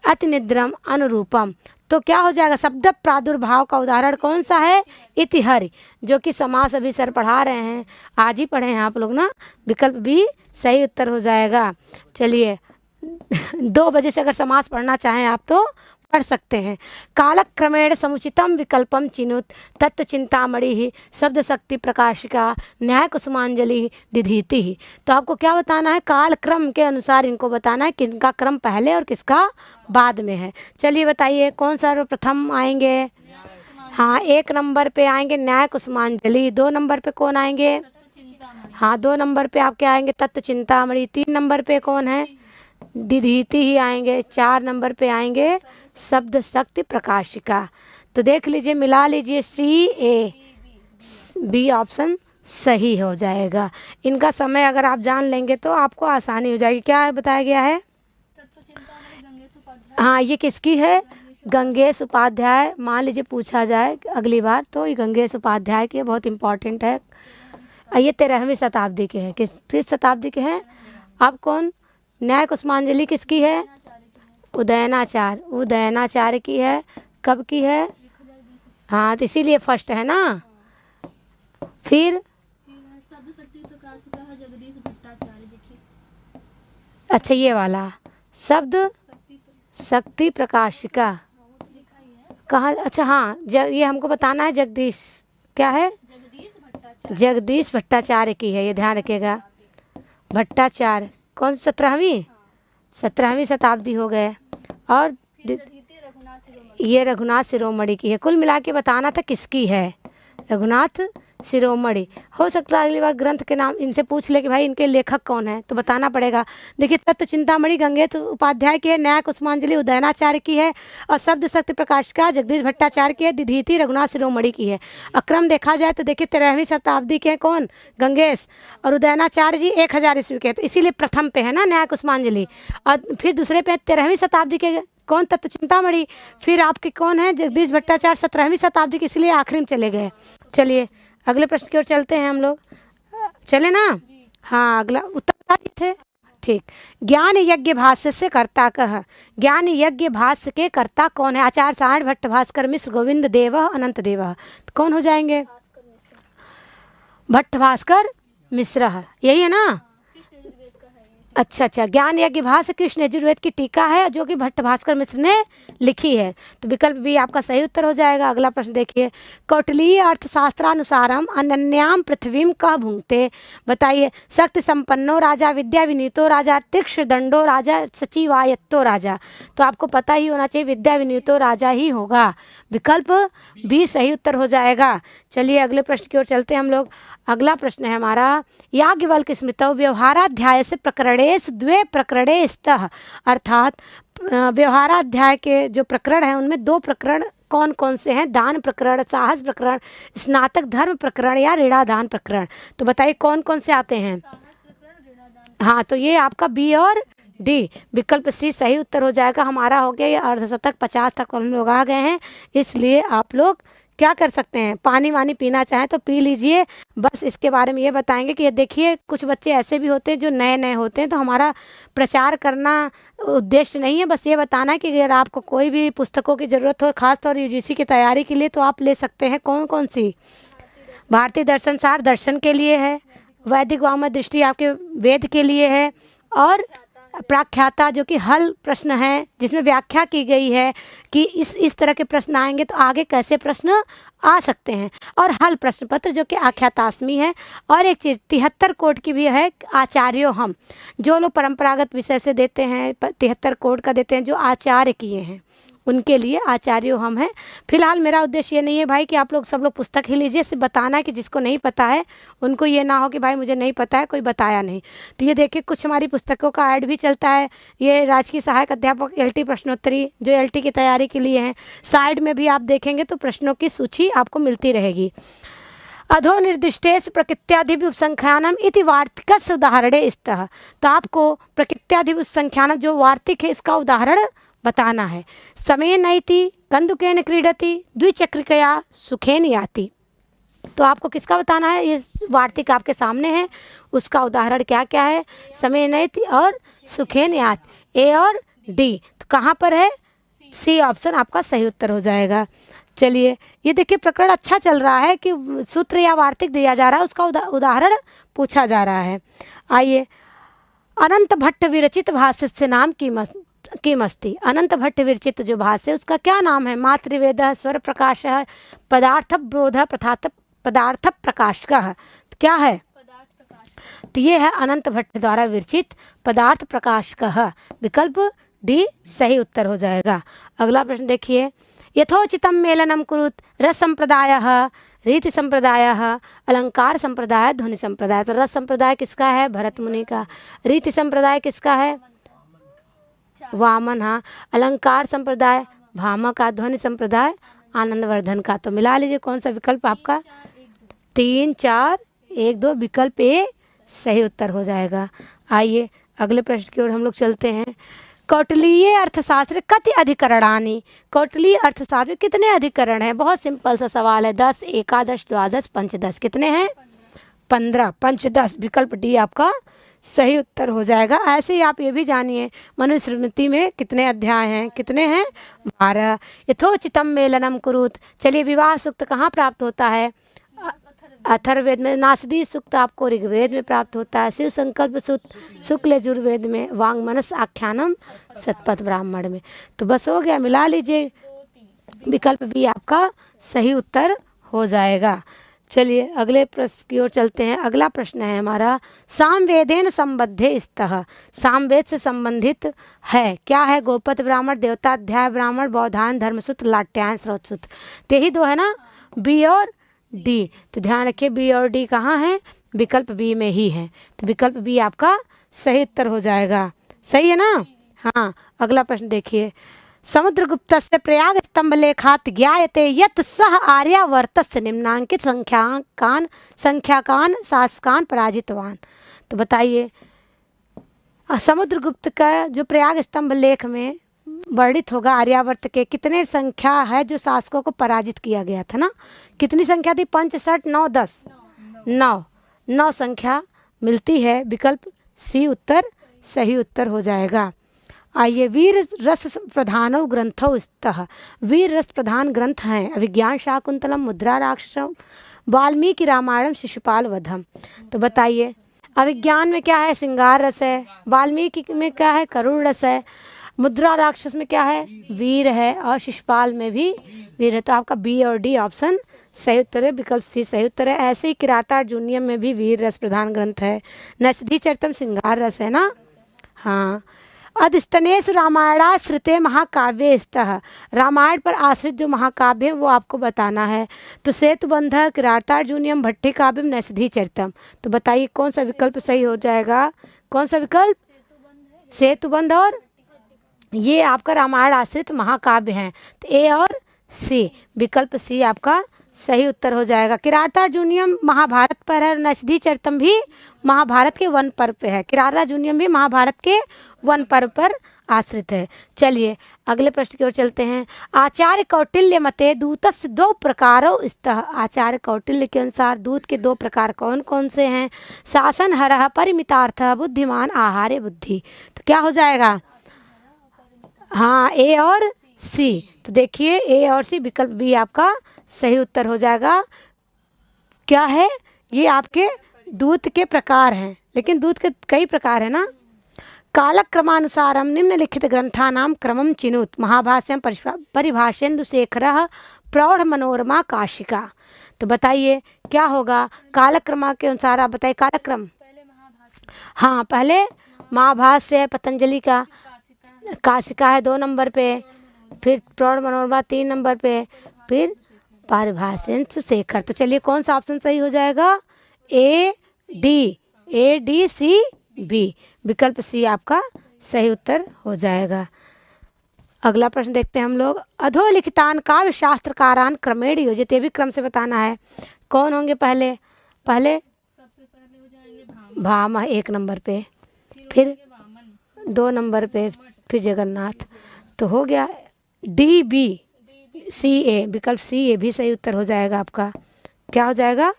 अतिनिद्रम अनुरूपम। तो क्या हो जाएगा? शब्द प्रादुर्भाव का उदाहरण कौन सा है? इति हरि, जो कि समास अभी सर पढ़ा रहे हैं, आज ही पढ़े हैं आप लोग ना। विकल्प भी सही उत्तर हो जाएगा। चलिए 2 बजे से अगर समास पढ़ना चाहें आप तो पढ़ सकते हैं। कालक्रमेण समुचितम विकल्पम चिनुत तत्व चिंतामणि ही शब्द शक्ति प्रकाशिका न्याय कुसुमांजलि दिधीति ही। तो आपको क्या बताना है? काल क्रम के अनुसार इनको बताना है, किनका क्रम पहले और किसका बाद में है। चलिए बताइए, कौन सा प्रथम आएंगे? हाँ, 1 नंबर पे आएंगे न्याय कुसुमांजलि। 2 नंबर पे कौन आएंगे? हाँ, 2 नंबर पे आपके आएंगे तत्व चिंतामणि। 3 नंबर पे कौन है? दिधीति ही आएंगे। 4 नंबर पे आएंगे शब्द शक्ति प्रकाशिका। तो देख लीजिए, मिला लीजिए, सी ए बी ऑप्शन सही हो जाएगा। इनका समय अगर आप जान लेंगे तो आपको आसानी हो जाएगी। क्या बताया गया है? हाँ, ये किसकी है? गंगेश उपाध्याय। मान लीजिए पूछा जाए अगली बार तो ये गंगेश उपाध्याय की, बहुत इंपॉर्टेंट है। ये 13वीं शताब्दी के हैं। किस शताब्दी के हैं? अब कौन? न्याय कुसुमांजलि किसकी है? उदयनाचार्य की है। कब की है? हाँ, तो इसीलिए फर्स्ट है ना। फिर अच्छा, ये वाला शब्द शक्ति प्रकाशिका कहाँ? अच्छा हाँ, ये हमको बताना है। जगदीश क्या है? जगदीश भट्टाचार्य की है, ये ध्यान रखिएगा। भट्टाचार्य कौन, 17वीं शताब्दी हो गए। और
दधीचि रघुनाथ शिरोमणि।
ये रघुनाथ शिरोमणि की है। कुल मिला के बताना था किसकी है, रघुनाथ शिरोमणि। हो सकता है अगली बार ग्रंथ के नाम इनसे पूछ ले कि भाई इनके लेखक कौन है, तो बताना पड़ेगा। देखिए, तत्व चिंतामणि गंगेत उपाध्याय की है, न्याय कुसुमांजलि उदयनाचार्य की है, और शब्द शक्ति प्रकाशिका जगदीश भट्टाचार्य की है, दधीचि रघुनाथ शिरोमणि की है। अक्रम देखा जाए तो देखिए 13वीं शताब्दी के हैं कौन, गंगेश, और उदयनाचार्य जी 1000 ईस्वी के, तो इसीलिए प्रथम पे है ना न्याय कुसुमांजलि। और फिर दूसरे पे 13वीं शताब्दी के कौन, तत्व चिंतामणि। फिर आपके कौन है, जगदीश भट्टाचार्य 17वीं शताब्दी के, इसलिए आखिरी में चले गए। चलिए अगले प्रश्न की ओर चलते हैं हम लोग, चले ना। हाँ, अगला उत्तर बता दिए थे, ठीक। ज्ञान यज्ञ भाष्य से कर्ता कह, ज्ञान यज्ञ भाष्य के कर्ता कौन है? आचार्य सायण, भट्ट, भास्कर मिश्र, गोविंद देव, अनंत देव। कौन हो जाएंगे? भट्ट, भास्कर मिश्र, यही है ना।
कृष्ण यजुर्वेद का है ये।
अच्छा, ज्ञान यज्ञ भाष्य कृष्ण यजुर्वेद की टीका है जो कि भट्ट भास्कर मिश्र ने लिखी है, तो विकल्प भी आपका सही उत्तर हो जाएगा। अगला प्रश्न देखिए, कौटिल्य अर्थशास्त्रानुसारम अनन्याम पृथ्वीम कह भुंगते, बताइए। शक्ति संपन्नो राजा, विद्या विनीतो राजा, तीक्ष्ण दंडो राजा, सचिवायत्तो राजा। तो आपको पता ही होना चाहिए विद्या विनीतो राजा ही होगा, विकल्प भी सही उत्तर हो जाएगा। चलिए अगले प्रश्न की ओर चलते हैं हम लोग। अगला प्रश्न है हमारा, याज्ञवल्क्य स्मृतौ व्यवहाराध्याय से प्रकरणेश द्वे प्रकरणे स्तः, अर्थात व्यवहाराध्याय के जो प्रकरण हैं उनमें 2 प्रकरण कौन कौन से हैं? दान प्रकरण, साहस प्रकरण, स्नातक धर्म प्रकरण या ऋणादान प्रकरण। तो बताइए कौन कौन से आते हैं?
साहस प्रकरण, ऋणादान।
हाँ, तो ये आपका बी और डी, विकल्प सी सही उत्तर हो जाएगा। हमारा हो गया ये अर्धशतक, 50 तक हम लोग आ गए हैं, इसलिए आप लोग क्या कर सकते हैं, पानी वानी पीना चाहें तो पी लीजिए। बस इसके बारे में ये बताएंगे कि ये देखिए कुछ बच्चे ऐसे भी होते हैं जो नए नए होते हैं, तो हमारा प्रचार करना उद्देश्य नहीं है, बस ये बताना है कि अगर आपको कोई भी पुस्तकों की ज़रूरत हो, खासतौर यूजीसी की तैयारी के लिए, तो आप ले सकते हैं। कौन कौन सी? भारतीय दर्शन सार दर्शन के लिए है, वैदिक वामन दृष्टि आपके वेद के लिए है, और प्राख्याता जो कि हल प्रश्न है जिसमें व्याख्या की गई है कि इस तरह के प्रश्न आएंगे तो आगे कैसे प्रश्न आ सकते हैं, और हल प्रश्न पत्र जो कि आख्यातास्मी है। और एक चीज़ 73 कोड की भी है, आचार्यो हम, जो लोग परंपरागत विषय से देते हैं 73 कोड का देते हैं, जो आचार्य किए हैं उनके लिए आचार्यो हम हैं। फिलहाल मेरा उद्देश्य ये नहीं है भाई कि आप लोग सब लोग पुस्तक ही लीजिए, सिर्फ बताना है कि जिसको नहीं पता है उनको ये ना हो कि भाई मुझे नहीं पता है, कोई बताया नहीं। तो ये देखिए कुछ हमारी पुस्तकों का ऐड भी चलता है, ये राजकीय सहायक अध्यापक LT प्रश्नोत्तरी जो LT की तैयारी के लिए हैं, साइड में भी आप देखेंगे तो प्रश्नों की सूची आपको मिलती रहेगी। अधो निर्दिष्टेश प्रकृत्याधिप उपसंख्यानम इति वार्तिकस्य उदाहरणे स्तः, तो आपको प्रकृत्याधिप उपसंख्यानम जो वार्तिक है इसका उदाहरण बताना है। समय नैति कंदुकेन क्रीडति द्विचक्रिकया सुखेन याति, तो आपको किसका बताना है? ये वार्तिक आपके सामने है, उसका उदाहरण क्या क्या है? समय नैति और सुखेन याति, ए और डी। तो कहाँ पर है? सी ऑप्शन आपका सही उत्तर हो जाएगा। चलिए ये देखिए प्रकरण अच्छा चल रहा है कि सूत्र या वार्तिक दिया जा रहा है, उसका उदाहरण पूछा जा रहा है। आइए, अनंत भट्ट विरचित भाष्य से नाम की मस्ती, अनंत भट्ट विरचित जो भाष्य है उसका क्या नाम है? मातृवेद, स्वर प्रकाश, पदार्थ बोध, पदार्थ प्रकाश का तो क्या है?
पदार्थ प्रकाश।
तो ये है अनंत भट्ट द्वारा विरचित पदार्थ प्रकाश का, विकल्प डी सही उत्तर हो जाएगा। अगला प्रश्न देखिए, यथोचितम मेलनम कुरुत रस संप्रदायः, रीति संप्रदायः, अलंकार संप्रदाय, ध्वनि संप्रदाय। तो रस संप्रदाय किसका है? भरत मुनि का। रीति संप्रदाय किसका है? वामन। हाँ, अलंकार संप्रदाय भामा का, ध्वनि संप्रदाय आनंदवर्धन का। तो मिला लीजिए कौन सा विकल्प आपका? 3, 4, 1, 2, विकल्प ए सही उत्तर हो जाएगा। आइए अगले प्रश्न की ओर हम लोग चलते हैं। कौटिल्य अर्थशास्त्र कति अधिकरणानि, कौटिल्य अर्थशास्त्र में कितने अधिकरण हैं? बहुत सिंपल सा सवाल है, 10, एकादश, द्वादश, पंचदश। कितने हैं? 15, पंचदश, विकल्प डी आपका सही उत्तर हो जाएगा। ऐसे ही आप ये भी जानिए मनुस्मृति में कितने अध्याय हैं? कितने हैं? 12। यथोचितम मेलनम कुरुत, चलिए विवाह सूक्त कहाँ प्राप्त होता है? अथर्ववेद में। नासदी सूक्त आपको ऋग्वेद में प्राप्त होता है। शिव संकल्प सूक्त शुक्ल यजुर्वेद में। वांगमनस आख्यानम शतपथ ब्राह्मण में। तो बस हो गया, मिला लीजिए, विकल्प भी आपका सही उत्तर हो जाएगा। चलिए अगले प्रश्न की ओर चलते हैं। अगला प्रश्न है हमारा, सामवेदेन संबद्धे स्तः, सामवेद से संबंधित है क्या है? गोपत ब्राह्मण, देवताध्याय ब्राह्मण, बौधायन, धर्मसूत्र, लाट्यायन, स्रोतसूत्र। तो यही दो है ना, बी और डी। तो ध्यान रखिए बी और डी कहाँ है? विकल्प बी में ही है। तो विकल्प बी आपका सही उत्तर हो जाएगा। सही है ना? हाँ। अगला प्रश्न देखिए, समुद्रगुप्तस्य प्रयाग स्तंभ लेखात् ज्ञायते यत् सः आर्यावर्तस्य निम्नांकित संख्याकान शासकान पराजितवान। तो बताइए समुद्रगुप्त का जो प्रयाग स्तंभ लेख में वर्णित होगा आर्यावर्त के कितने संख्या है जो शासकों को पराजित किया गया था ना? कितनी संख्या थी? 5, 7, 9, 10, 9 संख्या मिलती है। विकल्प सी उत्तर सही उत्तर हो जाएगा। आइए, वीर रस प्रधानो ग्रंथो स्तः, वीर रस प्रधान ग्रंथ हैं अभिज्ञान शाकुंतलम, मुद्रा राक्षसम, वाल्मीकि रामायणम, शिशुपाल वधम। तो बताइए अभिज्ञान में क्या है? श्रृंगार रस है। वाल्मीकि में क्या है? करुण रस है। मुद्रा राक्षस में क्या है? वीर है। और शिशुपाल में भी वीर है। तो आपका बी और डी ऑप्शन सही उत्तर है। विकल्प सी सही उत्तर है। ऐसे ही किरातार्जुनीयम में भी वीर रस प्रधान ग्रंथ है। नैषधि चरितम श्रृंगार रस है ना? हाँ। अधस्तनेषु रामायणाश्रिते महाकाव्य स्तः, रामायण पर आश्रित जो महाकाव्य है वो आपको बताना है। तो सेतुबंध, किरातार्जुनीयम, भट्टी काव्यम, नैषधि चरितम। तो बताइए कौन सा विकल्प सही हो जाएगा? कौन सा विकल्प? सेतुबंध और ये आपका रामायण आश्रित महाकाव्य हैं। तो ए और सी, विकल्प सी आपका सही उत्तर हो जाएगा। किरातार्जुनीयम महाभारत पर है, नैषधि चरितम भी महाभारत के वन पर्व पे है। किरातार्जुनीयम भी महाभारत के वन पर्व पर आश्रित है। चलिए अगले प्रश्न की ओर चलते हैं। आचार्य कौटिल्य मते दूतस्य 2 प्रकारो स्तः, आचार्य कौटिल्य के अनुसार दूत के 2 प्रकार कौन कौन से हैं? शासन हरः, परिमितार्थ, बुद्धिमान, आहार्य बुद्धि। तो क्या हो जाएगा? हाँ, ए और सी। तो देखिए ए और सी, विकल्प बी आपका सही उत्तर हो जाएगा। क्या है? ये आपके दूत के प्रकार हैं, लेकिन दूत के कई प्रकार है ना। कालक्रमानुसारम निम्नलिखित ग्रंथानां क्रमं चिनुत, महाभाष्यम, परिभाषेन्दु शेखरः, प्रौढ़ मनोरमा, काशिका। तो बताइए क्या होगा कालक्रम के अनुसार? आप बताइए कालक्रम। हाँ, पहले महाभाष्य है पतंजलि का, काशिका है 2 नंबर पे, फिर प्रौढ़ मनोरमा 3 नंबर पे, फिर परिभाषेन्दु शेखर। तो चलिए कौन सा ऑप्शन सही हो जाएगा? ए डी सी बी, विकल्प सी आपका सही उत्तर हो जाएगा। अगला प्रश्न देखते हैं हम लोग। अधोलिखितान काव्य शास्त्रकारान क्रमेण योजित, ये भी क्रम से बताना है। कौन होंगे? पहले
सबसे पहले हो जाएंगे
भामा 1 नंबर पे, फिर 2 नंबर पे, फिर जगन्नाथ। तो हो गया डी बी सी ए, विकल्प सी ए भी सही उत्तर हो जाएगा आपका। क्या हो जाएगा?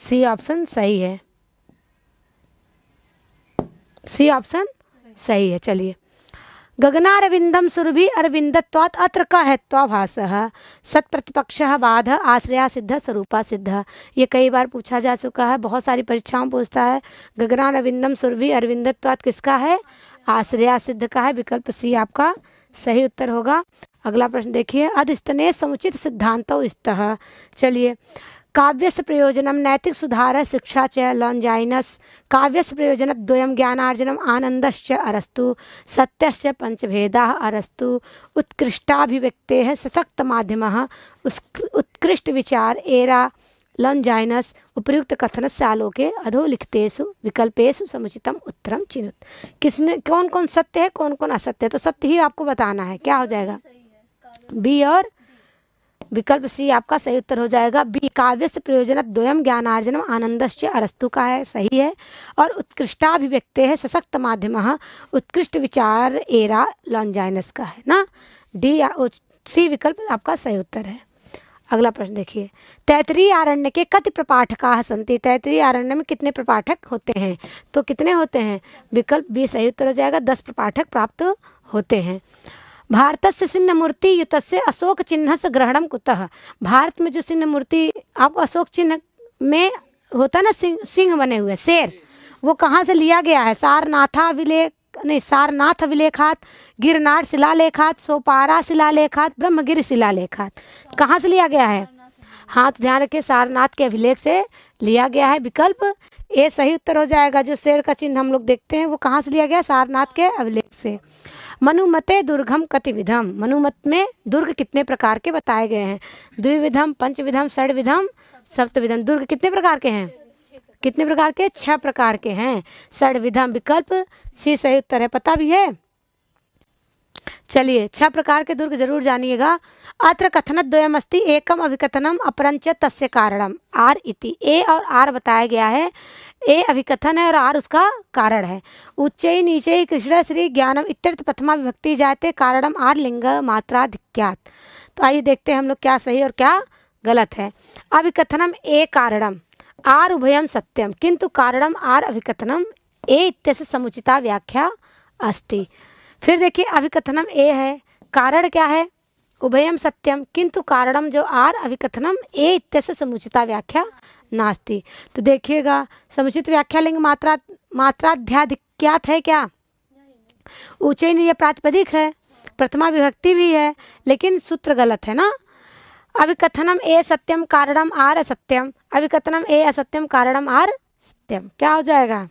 सी ऑप्शन सही है। सी ऑप्शन सही है। चलिए, गगनारविंदम सुरभि अरविंदत्वात् अत्र का हेत्वाभासः, सत्प्रतिपक्षः बाधः, आश्रया सिद्ध, स्वरूपा सिद्ध। ये कई बार पूछा जा चुका है, बहुत सारी परीक्षाओं में पूछता है। गगनारविंदम सुरभि अरविंदत्वात् किसका है? आश्रया सिद्ध का है। विकल्प सी आपका सही उत्तर होगा। अगला प्रश्न देखिए। अधस्तने समुचित सिद्धांतो स्तः, चलिए काव्यस्य प्रयोजनम नैतिक सुधार शिक्षा च लॉन्जाइनस, काव्यस्य प्रयोजन द्वयम ज्ञानार्जनम आनंदश्च अरस्तु, सत्यश्च पंचभेदाः अरस्तु, उत्कृष्टाभिव्यक्तेः सशक्त माध्यमः, उत्कृष्ट विचार एरा लॉन्जाइनस, उपर्युक्त कथनस्य आलोके अधोलिखितेषु विकल्पेषु समुचितम उत्तरम चिनुत। किसने कौन कौन सत्य है कौन कौन असत्य है? तो सत्य ही आपको बताना है। क्या हो जाएगा? बी और विकल्प सी आपका सही उत्तर हो जाएगा। बी, काव्य से प्रयोजन द्वयम ज्ञानार्जनम आनंदश्च अरस्तु का है, सही है। और उत्कृष्टाभिव्यक्ते है सशक्त माध्यम, उत्कृष्ट विचार एरा लॉन्जाइनस का है ना। डी सी विकल्प आपका सही उत्तर है। अगला प्रश्न देखिए। तैतरीय आरण्य के कति प्रपाठकाः सन्ति, तैतरीय आरण्य में कितने प्रपाठक होते हैं? तो कितने होते हैं? विकल्प बी सही उत्तर हो जाएगा। 10 प्रपाठक प्राप्त होते हैं। भारतस्य सिंह मूर्ति युतस्य अशोक चिन्ह से ग्रहणम कुतः, भारत में जो सिंह मूर्ति आपको अशोक चिन्ह में होता है ना, सिंह बने हुए शेर, वो कहाँ से लिया गया है? सारनाथ अभिलेखात, गिरनार शिलालेखात, सोपारा शिलालेखात, ब्रह्मगिरि शिलालेखात। कहाँ से लिया गया है? हाँ, तो ध्यान रखिए सारनाथ के अभिलेख से लिया गया है। विकल्प ए सही उत्तर हो जाएगा। जो शेर का चिन्ह हम लोग देखते हैं वो कहाँ से लिया गया? सारनाथ के अभिलेख से। मनुमते दुर्गम कतिविधम, मनुमत में दुर्ग कितने प्रकार के बताए गए हैं? द्विविधम, पंचविधम, षड्विधम, सप्तविधम। दुर्ग कितने प्रकार के हैं? कितने प्रकार के? 6 प्रकार के हैं। षड्विधम विकल्प सी सही उत्तर है। पता भी है? चलिए 6 प्रकार के दुर्ग जरूर जानिएगा। अत्र कथनत द्वयमस्ति एकम अभिकथनम अपरंच तस्य कारणम आर इति। ए और आर बताया गया है। ए अभिकथन है और आर उसका कारण है। उच्चई नीचे कृष्ण श्री ज्ञानम इत्यर्थ प्रथमा विभक्ति जाते कारणम आर लिंग मात्राधिक्यात। तो आइए देखते हैं हम लोग क्या सही और क्या गलत है। अभिकथनम ए कारणम आर उभयम सत्यम किंतु कारणम आर अभिकथनम ए इत्यस्य समुचिता व्याख्या अस्ति। फिर देखिए अभिकथनम ए है, कारण क्या है? उभयम सत्यम किंतु कारणम जो आर अभिकथनम ए इत्यस्य समुचिता व्याख्या नास्ति। तो देखिएगा समुचित व्याख्या लिंग मात्राध्याधिक्यात है क्या? ऊंचे नहीं, ये प्रातिपदिक है, प्रथमा विभक्ति भी है, लेकिन सूत्र गलत है ना। अभिकथनम ए सत्यम कारणम आर असत्यम, अभिकथनम ए असत्यम कारणम आर सत्यम। क्या हो जाएगा?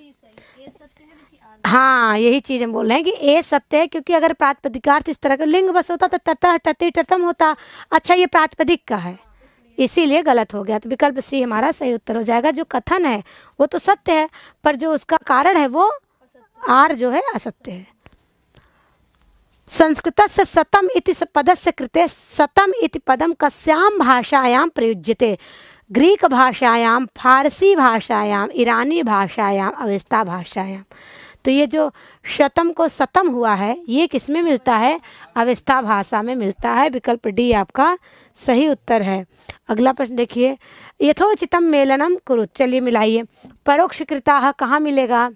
हाँ, यही चीज हम बोल रहे हैं कि ए सत्य है, क्योंकि अगर प्रातिपदिकार्थ इस तरह का लिंग बस होता तो ततः टति टतम होता। अच्छा, ये प्रातिपदिक का है इसीलिए गलत हो गया। तो विकल्प सी हमारा सही उत्तर हो जाएगा। जो कथन है वो तो सत्य है, पर जो उसका कारण है वो आर जो है असत्य है। संस्कृतस्य सतम इति पदस्य कृते सतम इति पदम कस्याम भाषायां प्रयुज्यते? ग्रीक भाषायां, फारसी भाषायां, ईरानी भाषायां, अवेस्ता भाषायां। तो ये जो शतम को सतम हुआ है ये किस में मिलता है? अवेस्ता भाषा में मिलता है। विकल्प डी आपका सही उत्तर है। अगला प्रश्न देखिए, यथोचितम मेलनम कुरुत। चलिए मिलाइए। परोक्ष कृताः कहाँ मिलेगा?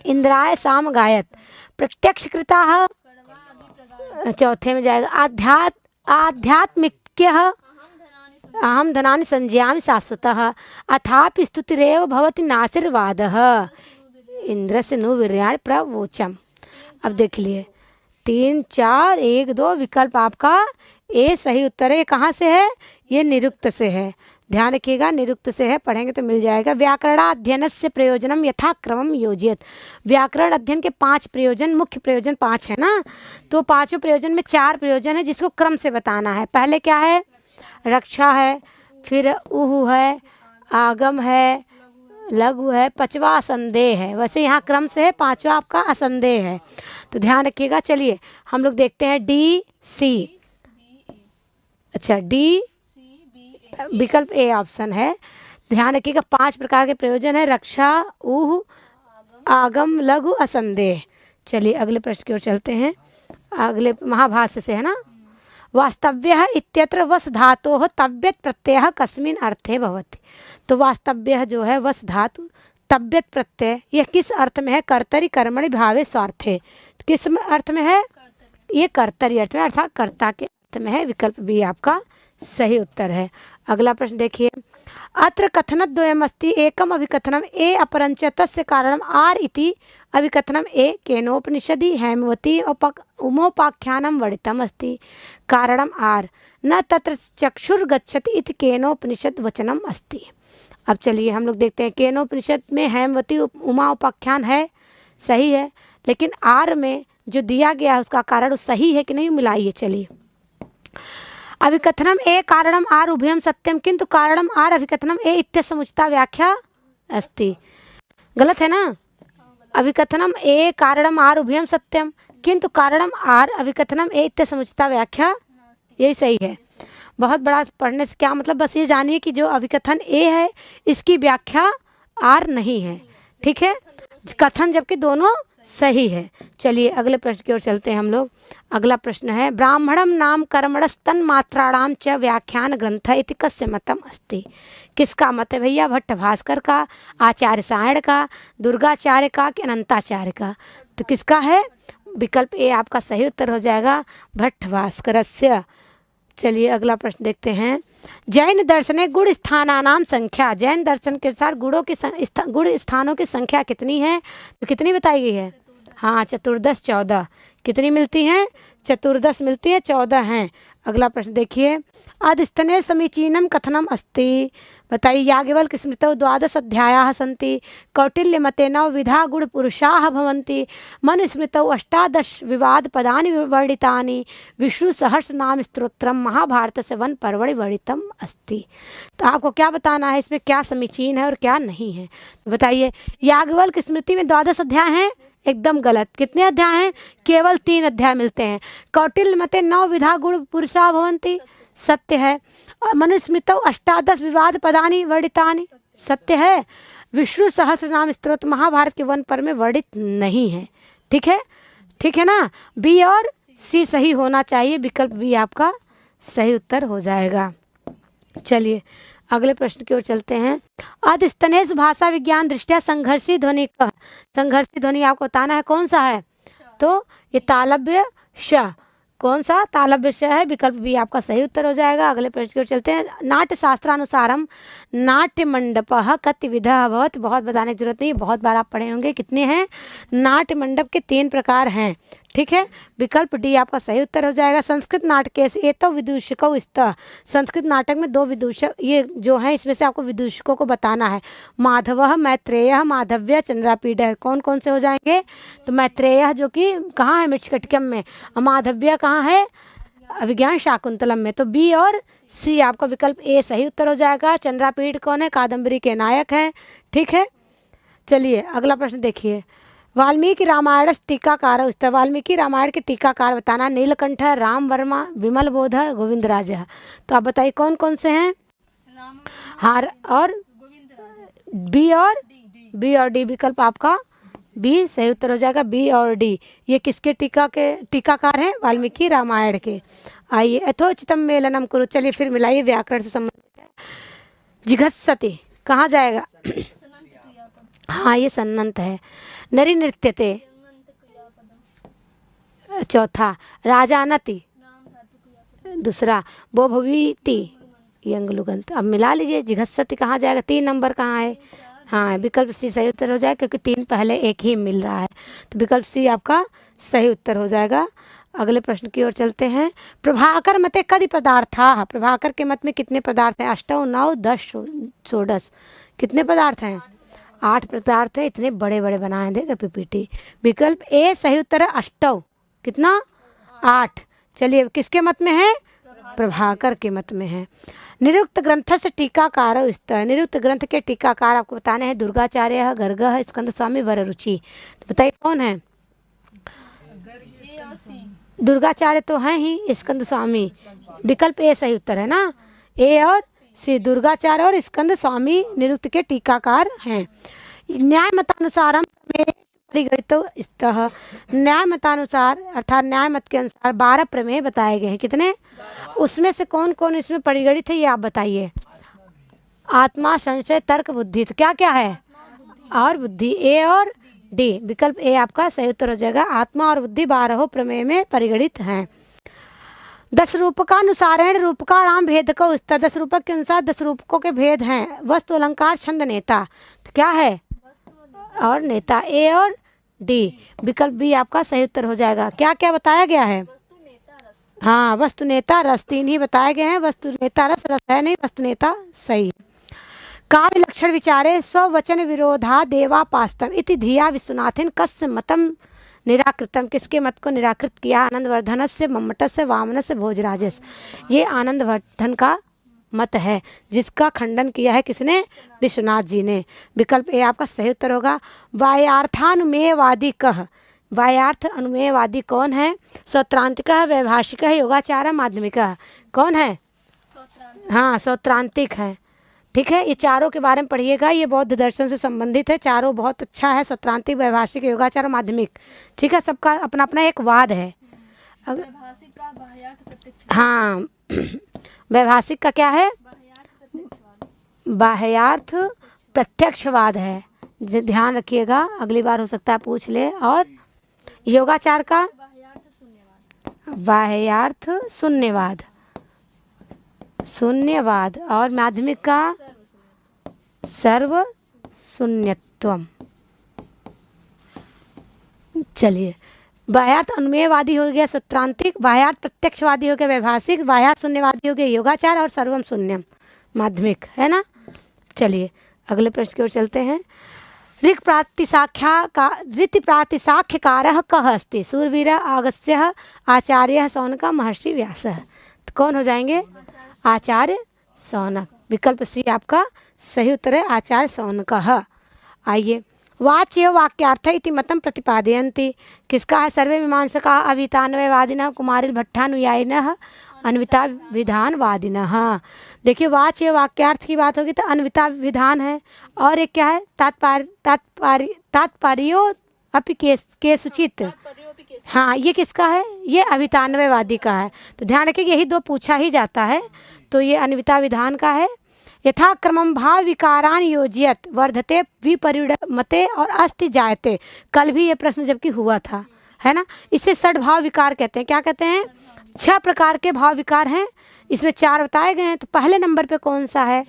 इंद्राय साम गायत। प्रत्यक्ष कृताः चौथे में जाएगा। आध्यात्मिक्यः अहम धनानि संज्ञामि शाश्वतः अथापि स्तुतिरेव भवति नासिर्वादः इंद्र से नु वीर्याणि प्रवोचम। अब देख लिए 3, 4, 1, 2 विकल्प आपका ए सही उत्तर है। ये कहाँ से है? ये निरुक्त से है। ध्यान रखिएगा, निरुक्त से है, पढ़ेंगे तो मिल जाएगा। व्याकरणाध्ययनस्य प्रयोजनम यथाक्रमम योजयत। व्याकरण अध्ययन के 5 प्रयोजन, मुख्य प्रयोजन 5 है ना, तो 5 प्रयोजन में 4 प्रयोजन है जिसको क्रम से बताना है। पहले क्या है? रक्षा है, फिर उहु है, आगम है, लघु है, 5वां असंदेह है। वैसे यहाँ क्रम से है, 5वां आपका असंदेह है, तो ध्यान रखिएगा। चलिए हम लोग देखते हैं डी सी। अच्छा, डी विकल्प ए ऑप्शन है। ध्यान रखिएगा 5 प्रकार के प्रयोजन है, रक्षा, ऊह, आगम, लघु, असंदेह। चलिए अगले प्रश्न की ओर चलते हैं। अगले महाभाष्य से है ना। वास्तव्य इत्यत्र वस धातोः तव्यत प्रत्यय कस्मिन् अर्थे भवति। तो वास्तव्य जो है वस धातु तव्यत प्रत्यय, यह किस अर्थ में है? कर्तरि कर्मणि भावे स्वार्थे। किस अर्थ में है? ये कर्तरि अर्थ में, अर्थात कर्ता के अर्थ में है। विकल्प बी आपका सही उत्तर है। अगला प्रश्न देखिए, अत्र कथनत द्वयमस्ति एकम अभिकथनम ए अपरंच तस्य कारणम आर इति। अभिकथनम ए केनोपनिषदि हेमवती उमोपाख्यानम वर्णितम अस्ति कारणम आर न तत्र चक्षुर्गच्छति इति केनोपनिषद वचनम अस्ति। अब चलिए हम लोग देखते हैं। केनोपनिषद में हेमवती उमा उपाख्यान है, सही है, लेकिन आर में जो दिया गया है उसका कारण सही है कि नहीं, मिलाइए। चलिए, अभिकथनम ए कारणम आर उभयम सत्यम किंतु कारणम आर अभिकथनम ए इत्यस्य समुचिता व्याख्या अस्ति। गलत है ना। अभिकथनम ए कारणम आर उभयम सत्यम किंतु कारणम आर अभिकथनम ए इत्यस्य समुचिता व्याख्या, यही सही है। बहुत बड़ा पढ़ने से क्या मतलब, बस ये जानिए कि जो अभिकथन ए है इसकी व्याख्या आर नहीं है, ठीक है, कथन जबकि दोनों सही है। चलिए अगले प्रश्न की ओर चलते हैं हम लोग। अगला प्रश्न है, ब्राह्मणम नाम कर्मणस्तन मात्राणाम च व्याख्यान ग्रंथ इति कस्य मतम अस्ति। किसका मत है भैया? भट्ट भास्कर का, आचार्य सायण का, दुर्गाचार्य का कि अनंताचार्य का? तो किसका है? विकल्प ए आपका सही उत्तर हो जाएगा, भट्ट भास्करस्य। चलिए अगला प्रश्न देखते हैं। जैन दर्शने गुण स्थानानाम संख्या। जैन दर्शन के अनुसार गुण स्थानों की संख्या कितनी है? तो कितनी बताई गई है? हाँ, 14। कितनी मिलती हैं? 14 मिलती है, 14 हैं। अगला प्रश्न देखिए, अधस्तने समीचीनम कथनम अस्ति। बताइए, याज्ञवल्क्य स्मृतौ द्वादश अध्यायाः सन्ति, कौटिल्य मते नवविधा गुणपुरुषाः भवन्ति, मनुस्मृतौ अष्टादश विवाद पदानि वर्णितानि, विष्णु सहस्र नाम स्तोत्रम महाभारतस्य वन पर्वणि वर्णितम अस्ति। तो आपको क्या बताना है, इसमें क्या समीचीन है और क्या नहीं है। तो बताइए, याज्ञवल्क्य स्मृति में द्वादश अध्याय हैं, एकदम गलत। कितने अध्याय हैं, केवल 3 अध्याय मिलते हैं। कौटिल्य मते 9 विधा गुण पुरुषा भवन्ति, सत्य है। मनुस्मृतौ अष्टादश विवाद पदानि वर्णितानि, सत्य है। विष्णु सहस्र नाम स्तोत्र महाभारत के वन पर में वर्णित नहीं है। ठीक है, ठीक है ना। बी और सी सही होना चाहिए, विकल्प बी आपका सही उत्तर हो जाएगा। चलिए अगले प्रश्न की ओर चलते हैं। अधस्तनेषु भाषा विज्ञान दृष्टिया संघर्षी ध्वनि का, संघर्षी ध्वनि आपको बताना है कौन सा है। तो ये तालव्य श, कौन सा, तालव्य श है, विकल्प बी आपका सही उत्तर हो जाएगा। अगले प्रश्न की ओर चलते हैं। नाट्य शास्त्रानुसारम नाट्य मंडपः कति विधः अभवत्। बहुत बताने की जरूरत नहीं, बहुत बार आप पढ़े होंगे। कितने हैं, नाट्य मंडप के 3 प्रकार हैं। ठीक है, विकल्प डी आपका सही उत्तर हो जाएगा। संस्कृत नाटकेषु एतौ विदूषकौ स्तः, संस्कृत नाटक में 2 विदूषक ये जो हैं, इसमें से आपको विदूषकों को बताना है। माधवः, मैत्रेयः, माधव्य, चंद्रापीडः। कौन कौन से हो जाएंगे, तो मैत्रेयः जो कि कहाँ है, मृच्छकटिकम में, और माधव्य कहाँ है, अभिज्ञान शाकुंतलम में। तो बी और सी आपका विकल्प ए सही उत्तर हो जाएगा। चंद्रापीड कौन है, कादम्बरी के नायक हैं। ठीक है, चलिए अगला प्रश्न देखिए। वाल्मीकि रामायण टीकाकार उस्ता, वाल्मीकि रामायण के टीकाकार बताना। नीलकंठ, राम वर्मा, विमल बोध, गोविंद राज। तो आप बताइए कौन कौन से हैं। हार और बी और डी विकल्प आपका बी सही उत्तर हो जाएगा। बी और डी ये किसके टीकाकार हैं, वाल्मीकि रामायण के। आइए, यथोचितम मेलनम कुरु, चलिए फिर मिलाइए, व्याकरण से संबंधित है। जिघत्सति कहाँ जाएगा, हाँ ये सन्नंत है। नरी नृत्यते, चौथा। राजानति, दूसरा। बोभवीति, यंगलुगंत। अब मिला लीजिए, जिघत्सति कहाँ जाएगा, 3 नंबर कहाँ है, हाँ विकल्प सी सही उत्तर हो जाएगा, क्योंकि 3 पहले एक ही मिल रहा है। तो विकल्प सी आपका सही उत्तर हो जाएगा। अगले प्रश्न की ओर चलते हैं। प्रभाकर मते कति पदार्था, प्रभाकर के मत में कितने पदार्थ हैं, 8, 9, 10, 16। कितने पदार्थ हैं, 8 पदार्थ है। इतने बड़े बड़े बनाए देगा पीपीटी। विकल्प ए सही उत्तर है, 8। कितना, 8। चलिए किसके मत में है, प्रभाकर के मत में है। निरुक्त ग्रंथ से टीकाकार स्तः, निरुक्त ग्रंथ के टीकाकार आपको बताने हैं। दुर्गाचार्य, गर्ग, स्कंद स्वामी, वररुचि। तो बताइए कौन है, दुर्गाचार्य तो हैं ही, स्कंद स्वामी। विकल्प ए सही उत्तर है ना, ए और सी, दुर्गाचार्य और स्कंद स्वामी निरुक्त के टीकाकार हैं। न्याय मतानुसार परिगणितो स्तः, न्याय मतानुसार अर्थात न्याय मत के अनुसार 12 प्रमेय बताए गए हैं। कितने, उसमें से कौन कौन इसमें परिगणित है ये आप बताइए। आत्मा, संशय, तर्क, बुद्धि। तो क्या क्या है, और बुद्धि। ए और डी विकल्प ए आपका सही उत्तर हो जाएगा। आत्मा और बुद्धि 12 प्रमेय में परिगणित हैं। 10 रूपकानुसारेण रूपकाणाम भेद को उस्ता, 10 रूपक के अनुसार 10 रूपकों के भेद हैं। वस्तु, अलंकार, छंद, नेता। तो क्या है, और नेता। ए और डी विकल्प बी आपका सही उत्तर हो जाएगा। क्या क्या बताया गया है, हाँ वस्तु, नेता, रस, 3 ही बताए गए हैं। वस्तु, नेता, रस, रस है नहीं, वस्तु, नेता सही। काव्य लक्षण विचारे स्ववचन विरोधा देवापास्तम इति धिया विश्वनाथेन कस्य मतम निराकृतम, किसके मत को निराकृत किया, आनंदवर्धन से, मम्मट से, वामन से, भोजराजस। ये आनंदवर्धन का मत है, जिसका खंडन किया है किसने, विश्वनाथ जी ने। विकल्प ए आपका सही उत्तर होगा। वायार्थानुमेयवादी कह, वायार्थ अनुमेयवादी कौन है, सौत्रांतिक, वैभाषिक, योगाचार, माध्यमिक। कौन है, हाँ सौत्रांतिक है। ठीक है, ये चारों के बारे में पढ़िएगा, ये बौद्ध दर्शन से संबंधित है। चारों बहुत अच्छा है, सौत्रांतिक, वैभाषिक, योगाचार, माध्यमिक। ठीक है, सबका अपना अपना एक वाद है। हाँ वैभाषिक का क्या है, बाह्यार्थ प्रत्यक्षवाद है, ध्यान रखिएगा, अगली बार हो सकता है पूछ ले। और योगाचार का बाह्यार्थ शून्यवाद, शून्यवाद। और माध्यमिक का सर्व शून्यत्वम। चलिए बाह्यार्थ अनुमेयवादी हो गया सूत्रांतिक, बाह्यार्थ प्रत्यक्षवादी हो गया वैभाषिक, बाह्यार्थ शून्यवादी हो गया योगाचार और सर्वम शून्यम माध्यमिक, है ना। चलिए अगले प्रश्न की ओर चलते हैं। ऋक् प्रातिसाख्यकारः कः अस्ति? शूरवीरः, अगस्त्यः, आचार्यः, शौनकः, महर्षि व्यासः। तो कौन हो जाएंगे? आचार्य शौनक। विकल्प सी आपका सही उत्तर है, आचार्य शौनकः। आइए, वाच्य वाक्यार्थ इति मतम प्रतिपादयन्ति। किसका है? सर्वे मीमांसकाः अभितान्वयवादिनः कुमारिल भट्टानुयायिनः अन्विता विधानवादिनः। देखिए, वाच्य वाक्यार्थ की बात होगी तो अन्विता विधान है, और एक क्या है? तात्पर्यो अपि केषुचित्। हाँ, ये किसका है? ये अभितान्वयवादी का है। तो ध्यान रखिए, यही दो पूछा ही जाता है, तो ये अन्विता विधान का है। यथाक्रमं भाव विकारान योजयत वर्धते विपरिणमते और अस्ति जायते। कल भी ये प्रश्न जबकि हुआ था, है ना। इसे षड भाव विकार कहते हैं। क्या कहते हैं? 6 प्रकार के भाव विकार हैं, इसमें 4 बताए गए हैं। तो पहले नंबर पे कौन सा है?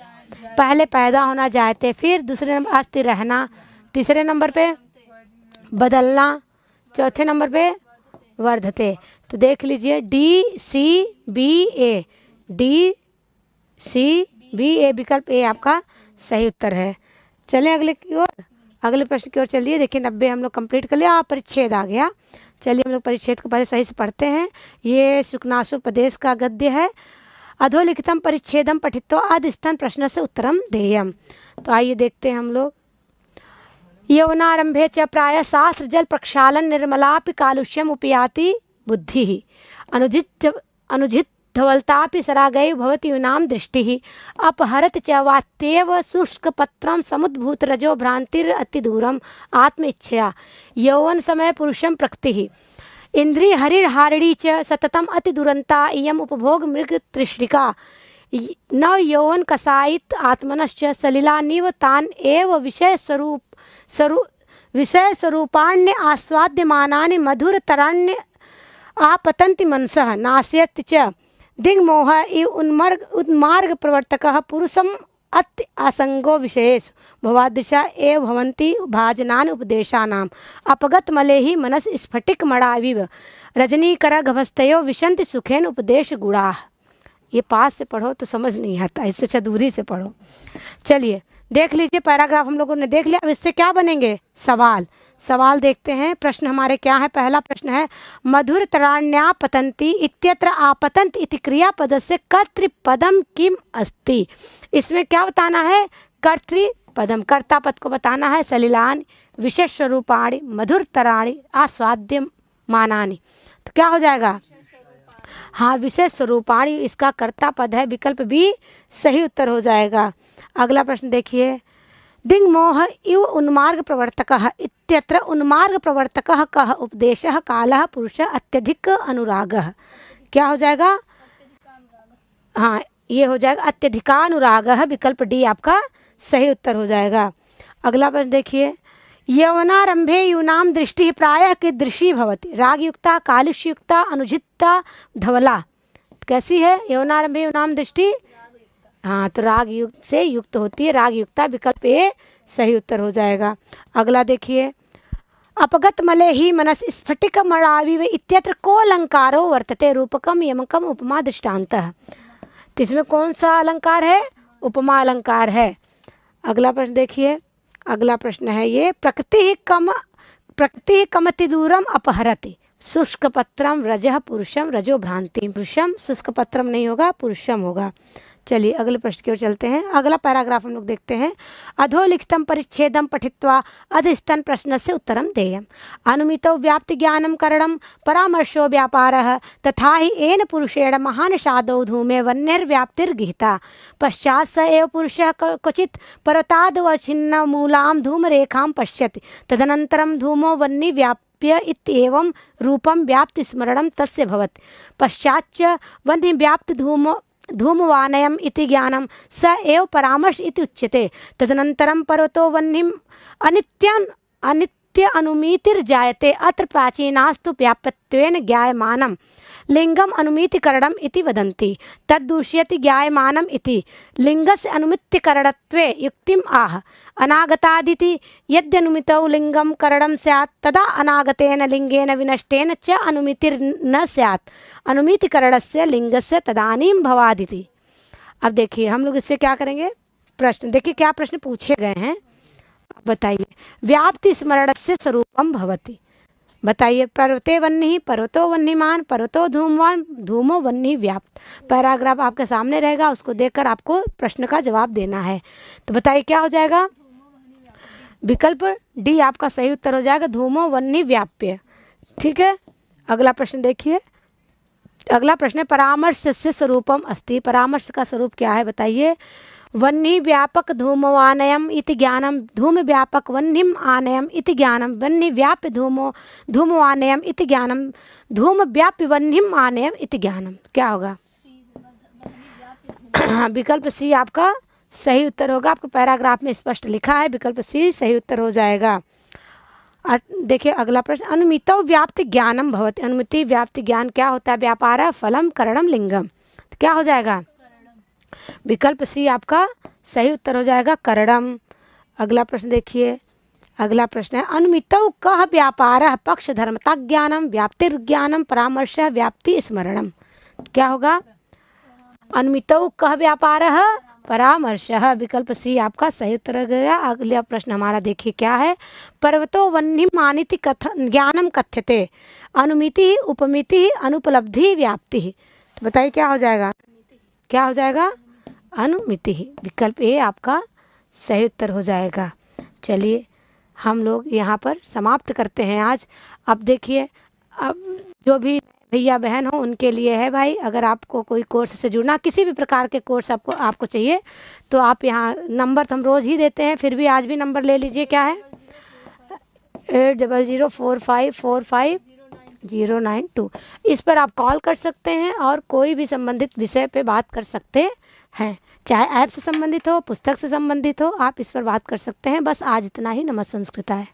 पहले पैदा होना, जायते, फिर दूसरे नंबर अस्ति रहना, तीसरे नंबर पे बदलना, चौथे नंबर पे वर्धते। तो देख लीजिए DCBA, DCBA विकल्प ए आपका सही उत्तर है। चलें अगले की ओर, अगले प्रश्न की ओर चलिए। देखिए 90 हम लोग कंप्लीट कर लिया, परिच्छेद आ गया। चलिए हम लोग परिच्छेद को पहले सही से पढ़ते हैं। ये शुक्नासोपदेश का गद्य है। अधोलिखितम परिच्छेदम पठित्वा अधस्तन प्रश्न से उत्तरम देयम। तो आइए देखते हैं हम लोग। यौवनारंभे च प्राय शास्त्र जल प्रक्षालन निर्मलापि कालुष्यम उपयाति बुद्धि अनुजित धवलतापि सरागैव भवति यूनां दृष्टिः अपहरत च वात्येव शुष्कपत्रं समुद्भूत रजो भ्रांतिर अति दूरम आत्म इच्छया यौवन समय पुरुषम प्रकृतिः इंद्रिय हरिर्हारिणी च सततम अति दुरंता इयम उपभोग मृग तृष्णिका न यौवन कसायित आत्मनश्च सलिलानिव तान एव विषय स्वरूपाण्य आस्वाद्यमानानि मधुरतराण्य आपतन्ति मनसः नास्यति च दिग्मोह इव उन्मार्ग प्रवर्तकः पुरुषम अत्य आसंगो विषयेषु भवादृशा एव भवन्ति भाजनानि उपदेशानाम् अपगत मलेहि मनस स्फटिक मणाविव रजनीकर गभस्तयो विशन्ति सुखेन उपदेश गुणाः। ये पास से पढ़ो तो समझ नहीं आता, इससे अच्छा दूरी से पढ़ो। चलिए देख लीजिए, पैराग्राफ हम लोगों ने देख लिया। अब इससे क्या बनेंगे? सवाल देखते हैं। प्रश्न हमारे क्या है? पहला प्रश्न है मधुर तराण्या पतंती इत्यत्र आपतंत इति क्रियापदस्य कर्तृपदम किम अस्ति। इसमें क्या बताना है? कर्तृपदम, कर्ता पद को बताना है। सलिलान विशेष स्वरूपाणि मधुर तराणि आस्वाद्यम मानानि। तो क्या हो जाएगा? हाँ, विशेष स्वरूपाणि इसका कर्ता पद है, विकल्प बी सही उत्तर हो जाएगा। अगला प्रश्न देखिए। दिग्मोह इव उन्मार्ग प्रवर्तकः इत्यत्र उन्मार्ग प्रवर्तकः कः उपदेशः कालः पुरुषः अत्यधिक अनुरागः। क्या हो जाएगा? हाँ, ये हो जाएगा अत्यधिकानुरागः, विकल्प डी आपका सही उत्तर हो जाएगा। अगला प्रश्न देखिए। यौवनारंभे यूनां दृष्टि प्रायः कीदृशी भवति? रागयुक्ता, कालुष्युक्ता, अनुजिता, धवला। कैसी है यौवनारंभे यूनां दृष्टि? हाँ, तो राग युक्त से युक्त होती है, राग युक्ता, विकल्प ए सही उत्तर हो जाएगा। अगला देखिए। अपगत मले ही मनस स्फटिक मणाविव इत्यत्र को अलंकारो वर्तते रूपकम यमकम उपमा दृष्टान्तः। तो इसमें कौन सा अलंकार है? उपमा अलंकार है। अगला प्रश्न देखिए। अगला प्रश्न है ये प्रकृति कमति दूरम अपहरति शुष्क पत्रम रजः पुरुषम रजो भ्रांति। पुरुषम, शुष्क पत्रम नहीं होगा, पुरुषम होगा। चलिए अगले प्रश्न की ओर चलते हैं। अगला पैराग्राफ हम लोग देखते हैं। अधोलिखितम परिच्छेदम पठित्वा अधस्तन प्रश्न से उत्तरम देयम। अनुमितो व्याप्ति ज्ञानम करणम परामर्शो व्यापारः तथा ही एन पुरुषेण महान शादौ धूमे वन्यर्व्याप्तिर्गीता पश्चात् स एव पुरुषः क्वचित् पर्वतादवच्छिन्न मूलां धूमरेखां पश्यति तदनन्तरं धूमो वह्नि व्याप्य इत्येवं रूपं व्याप्ति स्मरणं तस्य भवति पश्चाच्च वह्नि व्याप्ति धूमवानयम् इति ज्ञानं स एव परामर्श इति उच्यते। तदनन्तरं पर्वतो वह्निम् अनुमित्य अनुमितिर्जायते अत्र प्राचीनास्तु व्याप्यत्वेन ज्ञायमानं लिंगम अनुमितिकरणम इति वदन्ति तद्दूष्यति ज्ञायमानम इति लिंगस्य अनुमितिकरणत्वे युक्तिम आह अनागतादिति यद्यनुमितौ लिंगम करणम स्यात् तदा अनागतेन लिंगेन विनष्टेन च अनुमितिर्न स्यात् अनुमितिकरणस्य लिंगस्य तदानीं भवादिति। अब देखिए हम लोग इससे क्या करेंगे, प्रश्न देखिए क्या प्रश्न पूछे गए हैं, बताइए। व्याप्ति स्मरणस्य स्वरूपम भवति, बताइए। पर्वते वह्नि पर्वतो वह्निमान पर्वतो धूमवान धूमो वह्नि व्याप्त। पैराग्राफ आपके सामने रहेगा, उसको देखकर आपको प्रश्न का जवाब देना है। तो बताइए क्या हो जाएगा, विकल्प डी आपका सही उत्तर हो जाएगा, धूमो वह्नि व्याप्य। ठीक है, अगला प्रश्न देखिए। अगला प्रश्न है परामर्श से स्वरूपम अस्ति। परामर्श का स्वरूप क्या है बताइए। वह्नि व्यापक धूमवानयम इति ज्ञानम धूम व्यापक वह्निम आनयम इति ज्ञानम वह्नि व्याप्य धूमवानयम इति ज्ञानम धूम व्याप्य वह्निम आनयम इति ज्ञानम। क्या होगा, विकल्प सी आपका सही उत्तर होगा। आपको पैराग्राफ में स्पष्ट लिखा है, विकल्प सी सही उत्तर हो जाएगा। देखिए अगला प्रश्न, अनुमितौ व्याप्ति ज्ञानम भवति। अनुमिति व्याप्ति ज्ञान क्या होता है, व्यापार फलम करणम लिंगम। तो क्या हो जाएगा, विकल्प सी आपका सही उत्तर हो जाएगा, करणम। अगला प्रश्न देखिए। अगला प्रश्न है अनुमितौ कः व्यापार पक्ष धर्मता ज्ञानम व्याप्तिर्ज्ञानम परामर्श व्याप्ति स्मरणम। क्या होगा, अनुमितौ कः व्यापार परामर्श, विकल्प सी आपका सही उत्तर गया। अगला प्रश्न हमारा देखिए क्या है, पर्वतो वह्निमानिति ज्ञानम कथ्यते अनुमिति उपमिति अनुपलब्धि व्याप्ति। तो बताइए क्या हो जाएगा, क्या हो जाएगा, अनुमिति। विकल्प ए आपका सही उत्तर हो जाएगा। चलिए हम लोग यहाँ पर समाप्त करते हैं आज। अब देखिए, अब जो भी भैया बहन हो उनके लिए है भाई, अगर आपको कोई कोर्स से जुड़ना, किसी भी प्रकार के कोर्स आपको चाहिए तो आप यहाँ नंबर तो हम रोज़ ही देते हैं, फिर भी आज भी नंबर ले लीजिए। क्या है, 8004545092। इस पर आप कॉल कर सकते हैं और कोई भी संबंधित विषय पे बात कर सकते हैं, चाहे ऐप से संबंधित हो, पुस्तक से संबंधित हो, आप इस पर बात कर सकते हैं। बस आज इतना ही। नमस्ते संस्कृता है।